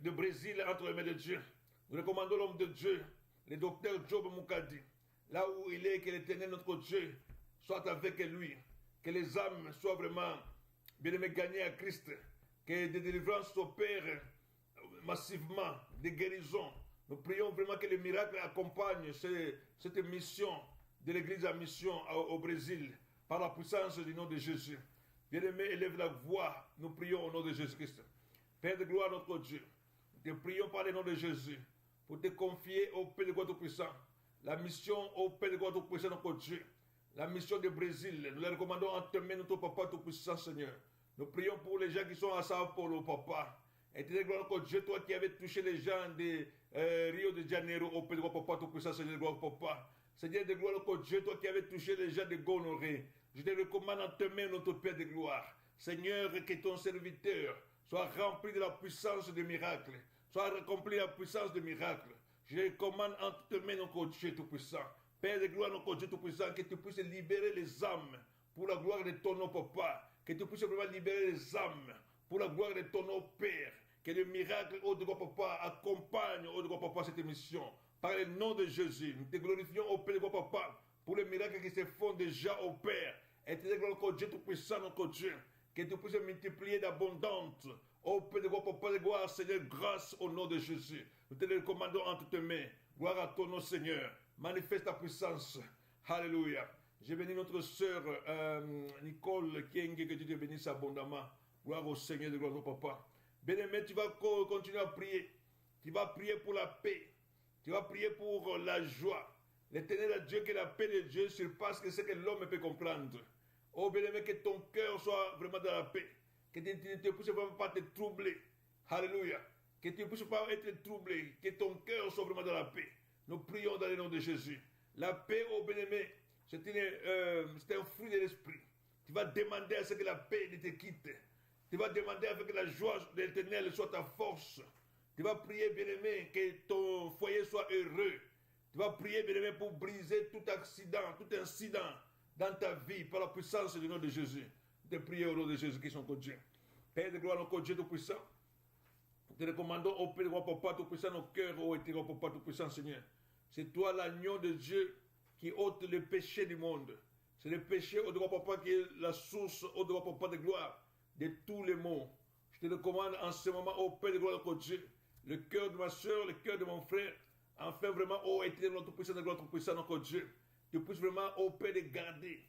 de Brésil entre les mains de Dieu. Nous recommandons l'homme de Dieu, le docteur Job Mukadi, là où il est, que l'Éternel, notre Dieu, soit avec lui, que les âmes soient vraiment, bien-aimés, gagnées à Christ, que des délivrances s'opèrent massivement, des guérisons. Nous prions vraiment que les miracles accompagnent cette mission de l'Église à mission au Brésil, par la puissance du nom de Jésus. Bien-aimés, élève la voix, nous prions au nom de Jésus-Christ. Père de gloire, notre Dieu, nous te prions par le nom de Jésus, pour te confier au Père de gloire tout-puissant, la mission au Père de gloire tout-puissant, notre Dieu, la mission du Brésil. Nous la recommandons en te main, notre Papa tout-puissant, Seigneur. Nous prions pour les gens qui sont à Sao Paulo, Papa. Et te gloire, notre Dieu, toi qui avais touché les gens de Rio de Janeiro, au Père de gloire, Papa tout-puissant, Seigneur de gloire, Papa. Seigneur de gloire, notre Dieu, toi qui avais touché les gens de Gonoré, je te recommande en te main, notre Père de gloire. Seigneur, que ton serviteur soit rempli de la puissance des miracles, soit rempli de la puissance des miracles. Je recommande en te main, notre Dieu tout-puissant. Père de gloire, notre Dieu tout-puissant, que tu puisses libérer les âmes pour la gloire de ton nom, Papa. Que tu puisses vraiment libérer les âmes pour la gloire de ton nom, Père. Que le miracle, au droit, Papa, accompagne, au droit, Papa, cette mission. Par le nom de Jésus, nous te glorifions au Père de gloire, Papa, pour les miracles qui se font déjà au Père. Et te glorifions, notre Dieu tout-puissant, notre Dieu. Que tu puisses multiplier d'abondante. Ô Père de gloire, Papa de gloire, Seigneur, grâce au nom de Jésus. Nous te le recommandons en toutes mains. Gloire à ton nom, Seigneur. Manifeste ta puissance. Alléluia. J'ai béni notre sœur Nicole Kienge, que tu te bénisses abondamment. Gloire au Seigneur de gloire, Papa. Bien-aimé, tu vas continuer à prier. Tu vas prier pour la paix. Tu vas prier pour la joie. L'Éternel a Dieu, que la paix de Dieu surpasse ce que l'homme peut comprendre. Oh bien-aimé, que ton cœur soit vraiment dans la paix. Que tu ne te puisses vraiment pas te troubler. Alléluia. Que tu ne puisses pas être troublé. Que ton cœur soit vraiment dans la paix. Nous prions dans le nom de Jésus. La paix, oh bien-aimé, c'est un fruit de l'esprit. Tu vas demander à ce que la paix ne te quitte. Tu vas demander avec que la joie de l'Éternel soit ta force. Tu vas prier, bien-aimé, que ton foyer soit heureux. Tu vas prier, bien-aimé, pour briser tout accident, tout incident dans ta vie par la puissance du nom de Jésus. Te prier au nom de Jésus qui sont Dieu. Père de gloire, notre Dieu tout-puissant. Nous te recommandons au Père de gloire, Papa tout-puissant, nos cœurs, ô éternel Papa tout-puissant, Seigneur. C'est toi l'agneau de Dieu qui ôte le péché du monde. C'est le péché, au droit, Papa, qui est la source, au droit, Papa, de gloire de tous les maux. Je te recommande en ce moment, au Père de gloire, notre Dieu, le cœur de ma soeur, le cœur de mon frère, enfin vraiment, ô éternel, notre puissant, de gloire, notre puissant, notre Dieu, tu puisses vraiment, ô Père, de garder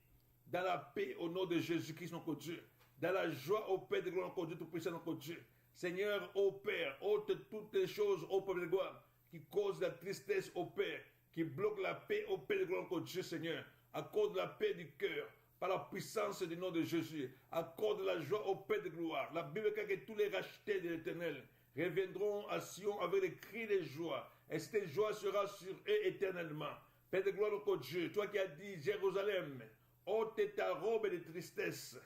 dans la paix au nom de Jésus-Christ, notre Dieu, dans la joie, ô Père de gloire, notre Dieu, tout puissant, notre Dieu. Seigneur, ô Père, ôte toutes les choses, ô Père de gloire, qui causent la tristesse, ô Père, qui bloquent la paix, ô Père de gloire, notre Dieu, Seigneur. Accorde la paix du cœur, par la puissance du nom de Jésus. Accorde la joie au Père de gloire. La Bible dit que tous les rachetés de l'Éternel reviendront à Sion avec des cris de joie. Et cette joie sera sur eux éternellement. Père de gloire, notre Dieu, toi qui as dit, Jérusalem, ôte ta robe de tristesse.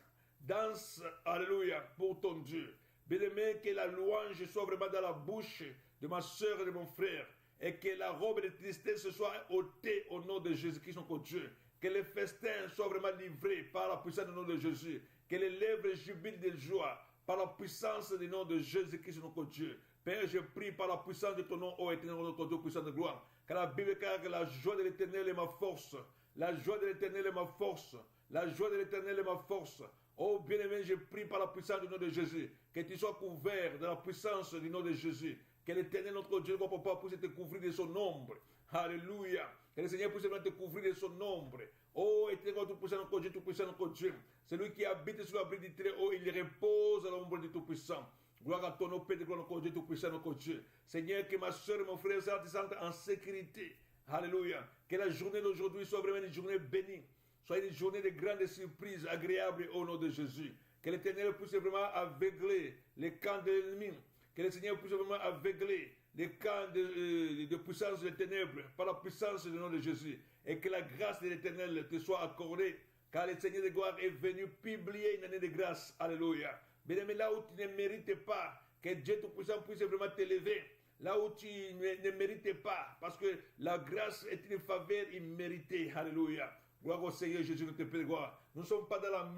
Danse, alléluia, pour ton Dieu. Bien-aimé, que la louange soit vraiment dans la bouche de ma soeur et de mon frère. Et que la robe de tristesse soit ôtée au nom de Jésus-Christ, notre Dieu. Que les festins soient vraiment livrés par la puissance du nom de Jésus. Que les lèvres jubilent de joie par la puissance du nom de Jésus-Christ, notre Dieu. Père, je prie par la puissance de ton nom, ô éternel, notre Dieu, puissant de gloire. Car la Bible dit que la joie de l'Éternel est ma force. La joie de l'Éternel est ma force. La joie de l'Éternel est ma force. Oh bien-aimé, je prie par la puissance du nom de Jésus. Que tu sois couvert de la puissance du nom de Jésus. Que l'Éternel, notre Dieu, mon papa, puisse te couvrir de son ombre. Alléluia. Que le Seigneur puisse te couvrir de son ombre. Oh, éternel, tout-puissant, notre Dieu, tout-puissant, notre Dieu. Celui qui habite sur l'abri du Très-Haut, il repose à l'ombre du Tout-Puissant. Gloire à ton nom, Père de gloire, notre Dieu, tout-puissant, notre Dieu. Seigneur, que ma soeur et mon frère se sentent en sécurité. Alléluia. Que la journée d'aujourd'hui soit vraiment une journée bénie. Soit une journée de grandes surprises agréables au nom de Jésus. Que l'Éternel puisse vraiment aveugler les camps de l'ennemi. Que le Seigneur puisse vraiment aveugler les camps de puissance des ténèbres par la puissance du nom de Jésus. Et que la grâce de l'Éternel te soit accordée, car le Seigneur de gloire est venu publier une année de grâce. Alléluia. Bien-aimé, là où tu ne mérites pas, que Dieu Tout-Puissant puisse vraiment t'élever. Là où tu ne mérites pas, parce que la grâce est une faveur imméritée. Alléluia. Gloire au Seigneur Jésus, notre Père de gloire. Nous ne sommes pas dans la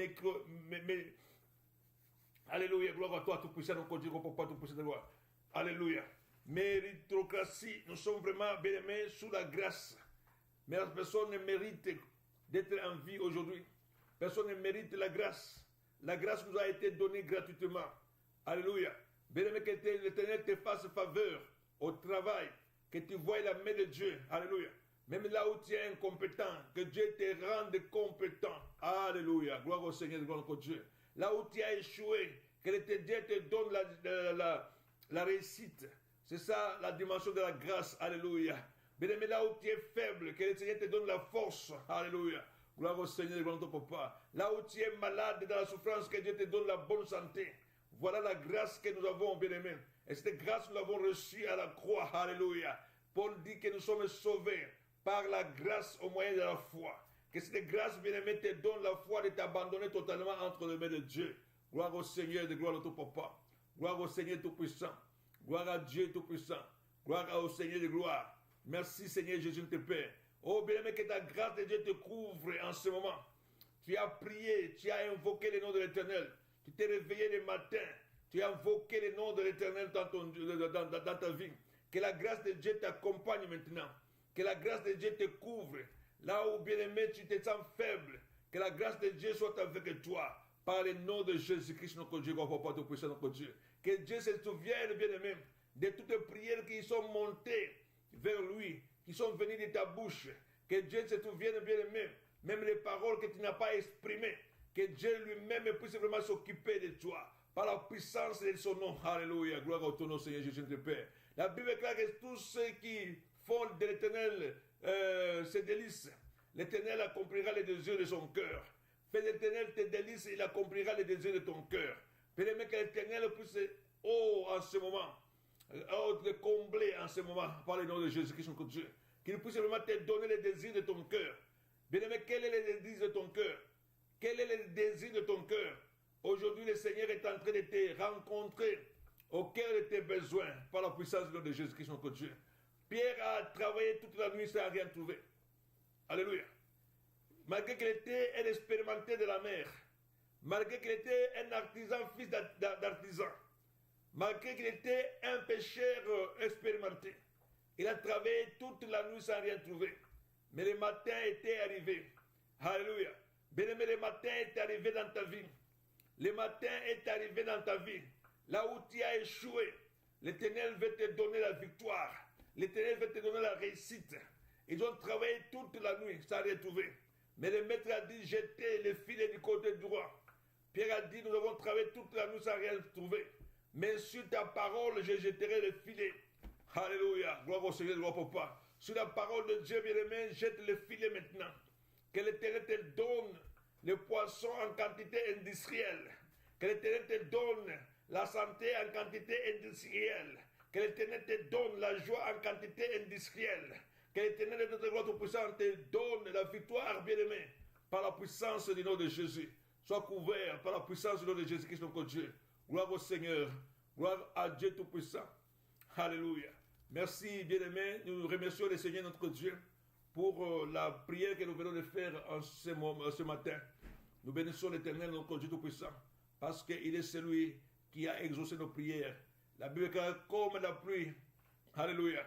Alléluia. Gloire à toi, Tout-Puissant, notre Dieu, Papa, Tout-Puissant de gloire. Alléluia. Méritocratie, nous sommes vraiment bien-aimés sous la grâce. Mais personne ne mérite d'être en vie aujourd'hui. Personne ne mérite la grâce. La grâce nous a été donnée gratuitement. Alléluia. Bien-aimé, que l'Éternel te fasse faveur au travail, que tu voies la main de Dieu. Alléluia. Même là où tu es incompétent, que Dieu te rende compétent. Alléluia. Gloire au Seigneur, gloire au Dieu. Là où tu as échoué, que Dieu te donne la réussite. C'est ça la dimension de la grâce. Alléluia. Bien-aimé, là où tu es faible, que le Seigneur te donne la force. Alléluia. Gloire au Seigneur, gloire à ton papa. Là où tu es malade dans la souffrance, que Dieu te donne la bonne santé. Voilà la grâce que nous avons, bien-aimé. Et cette grâce, nous l'avons reçue à la croix. Alléluia. Paul dit que nous sommes sauvés par la grâce au moyen de la foi. Que cette grâce, bien-aimé, te donne la foi de t'abandonner totalement entre les mains de Dieu. Gloire au Seigneur, de gloire à ton papa. Gloire au Seigneur Tout-Puissant. Gloire à Dieu Tout-Puissant. Gloire au Seigneur de gloire. Merci Seigneur Jésus, notre Père. Oh bien-aimé, que ta grâce de Dieu te couvre en ce moment. Tu as prié, tu as invoqué le nom de l'Éternel. Tu t'es réveillé le matin. Tu as invoqué le nom de l'Éternel dans ta vie. Que la grâce de Dieu t'accompagne maintenant. Que la grâce de Dieu te couvre. Là où bien-aimé, tu te sens faible. Que la grâce de Dieu soit avec toi. Par le nom de Jésus-Christ, notre Dieu, Papa, tout puissant, notre Dieu. Que Dieu se souvienne, bien-aimé, de toutes les prières qui sont montées vers lui, qui sont venues de ta bouche. Que Dieu se souvienne, bien-aimé, même les paroles que tu n'as pas exprimées. Que Dieu lui-même puisse vraiment s'occuper de toi. Par la puissance de son nom. Alléluia. Gloire au ton nom, Seigneur Jésus, notre Père. La Bible déclare que tous ceux qui font de l'Éternel se délices. L'Éternel accomplira les désirs de son cœur. Fais l'Éternel tes délices, il accomplira les désirs de ton cœur. Père, que l'Éternel puisse, en ce moment, te combler en ce moment, par le nom de Jésus-Christ, notre Dieu. Qu'il puisse vraiment te donner les désirs de ton cœur. Bien-aimé, quel est le désir de ton cœur? Quel est le désir de ton cœur? Aujourd'hui, le Seigneur est en train de te rencontrer au cœur de tes besoins par la puissance du nom de Jésus-Christ, notre Dieu. Pierre a travaillé toute la nuit sans rien trouver. Alléluia. Malgré qu'il était un expérimenté de la mer, malgré qu'il était un artisan, fils d'artisan, malgré qu'il était un pêcheur expérimenté, il a travaillé toute la nuit sans rien trouver. Mais le matin était arrivé. Alléluia. Bien-aimé, le matin est arrivé dans ta vie. Le matin est arrivé dans ta vie. Là où tu as échoué, l'Éternel veut te donner la victoire. L'Éternel veut te donner la réussite. Ils ont travaillé toute la nuit sans rien trouver. Mais le maître a dit, jetez les filets du côté droit. Pierre a dit, nous avons travaillé toute la nuit sans rien trouver. Mais sur ta parole, je jetterai les filets. Alléluia. Gloire au Seigneur, gloire au Papa. Sur la parole de Dieu, bien-aimé, jette les filets maintenant. Que l'Éternel te donne les poissons en quantité industrielle. Que l'Éternel te donne la santé en quantité industrielle. Que l'Éternel te donne la joie en quantité industrielle. Que l'Éternel de notre gloire tout-puissant te donne la victoire, bien-aimé, par la puissance du nom de Jésus. Sois couvert par la puissance du nom de Jésus-Christ, notre Dieu. Gloire au Seigneur. Gloire à Dieu tout-puissant. Alléluia. Merci, bien-aimé. Nous remercions le Seigneur, notre Dieu, pour la prière que nous venons de faire en ce matin. Nous bénissons l'Éternel, notre Dieu tout-puissant, parce qu'il est celui qui a exaucé nos prières. La Bible dit comme la pluie. Alléluia.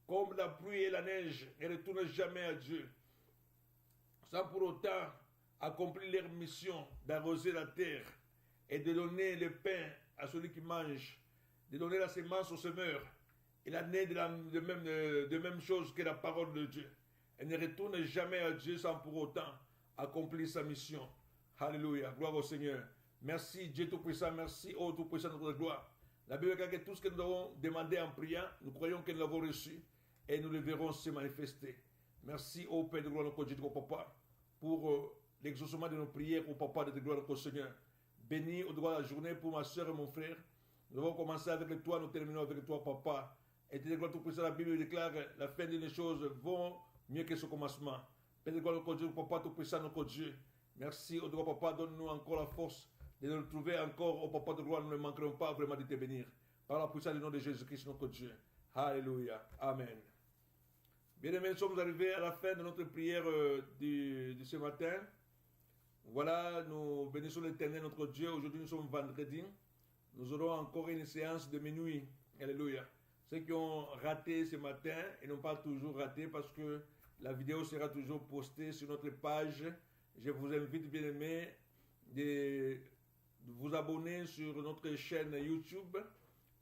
Comme la pluie et la neige ne retournent jamais à Dieu, sans pour autant accomplir leur mission d'arroser la terre et de donner le pain à celui qui mange, de donner la semence au semeur. Il en est de même chose que la parole de Dieu. Elle ne retourne jamais à Dieu sans pour autant accomplir sa mission. Alléluia. Gloire au Seigneur. Merci Dieu Tout-Puissant. Merci ô Tout-Puissant notre gloire. La Bible dit que tout ce que nous avons demandé en priant, nous croyons que nous l'avons reçu. Et nous le verrons se manifester. Merci au Père de gloire, notre Dieu, notre Papa, pour l'exaucement de nos prières, au Papa de gloire, notre Seigneur. Bénis au droit de la journée pour ma soeur et mon frère. Nous avons commencé avec toi, nous terminons avec toi, Papa. Éternel gloire tout-puissant, la Bible déclare la fin des choses vont mieux que ce commencement. Père de gloire, notre Dieu, papa tout-puissant, notre Dieu. Merci, au droit, papa, donne-nous encore la force de nous retrouver encore, au papa de gloire, nous ne manquerons pas vraiment de te bénir. Par la puissance du nom de Jésus-Christ, notre Dieu. Alléluia. Amen. Bien-aimés, nous sommes arrivés à la fin de notre prière de ce matin. Voilà, nous bénissons l'Éternel, notre Dieu. Aujourd'hui, nous sommes vendredi. Nous aurons encore une séance de minuit. Alléluia. Ceux qui ont raté ce matin et n'ont pas toujours raté parce que la vidéo sera toujours postée sur notre page. Je vous invite, bien-aimés, de vous abonner sur notre chaîne YouTube,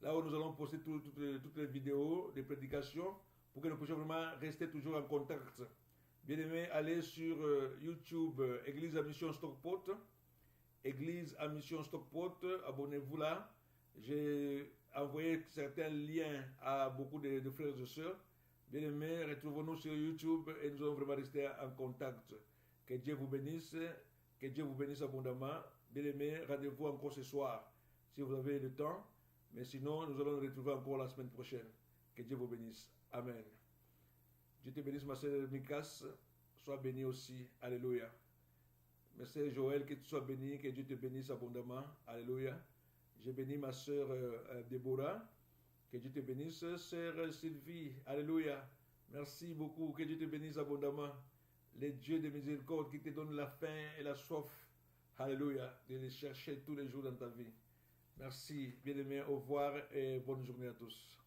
là où nous allons poster toutes les vidéos des prédications pour que nous puissions vraiment rester toujours en contact. Bien-aimés, allez sur YouTube, Église à Mission Stockport. Église à Mission Stockport, abonnez-vous là. J'ai envoyé certains liens à beaucoup de frères et sœurs. Bien-aimés, retrouvons-nous sur YouTube et nous allons vraiment rester en contact. Que Dieu vous bénisse, que Dieu vous bénisse abondamment. Bien-aimés, rendez-vous encore ce soir si vous avez le temps. Mais sinon, nous allons nous retrouver encore la semaine prochaine. Que Dieu vous bénisse. Amen. Dieu te bénisse, ma sœur Mikas. Sois béni aussi. Alléluia. Ma sœur Joël, que tu sois béni, que Dieu te bénisse abondamment. Alléluia. Je bénis ma sœur Déborah. Que Dieu te bénisse. Sœur Sylvie. Alléluia. Merci beaucoup. Que Dieu te bénisse abondamment. Les dieux de miséricorde qui te donnent la faim et la soif. Alléluia. De les chercher tous les jours dans ta vie. Merci. Bien-aimés. Au revoir et bonne journée à tous.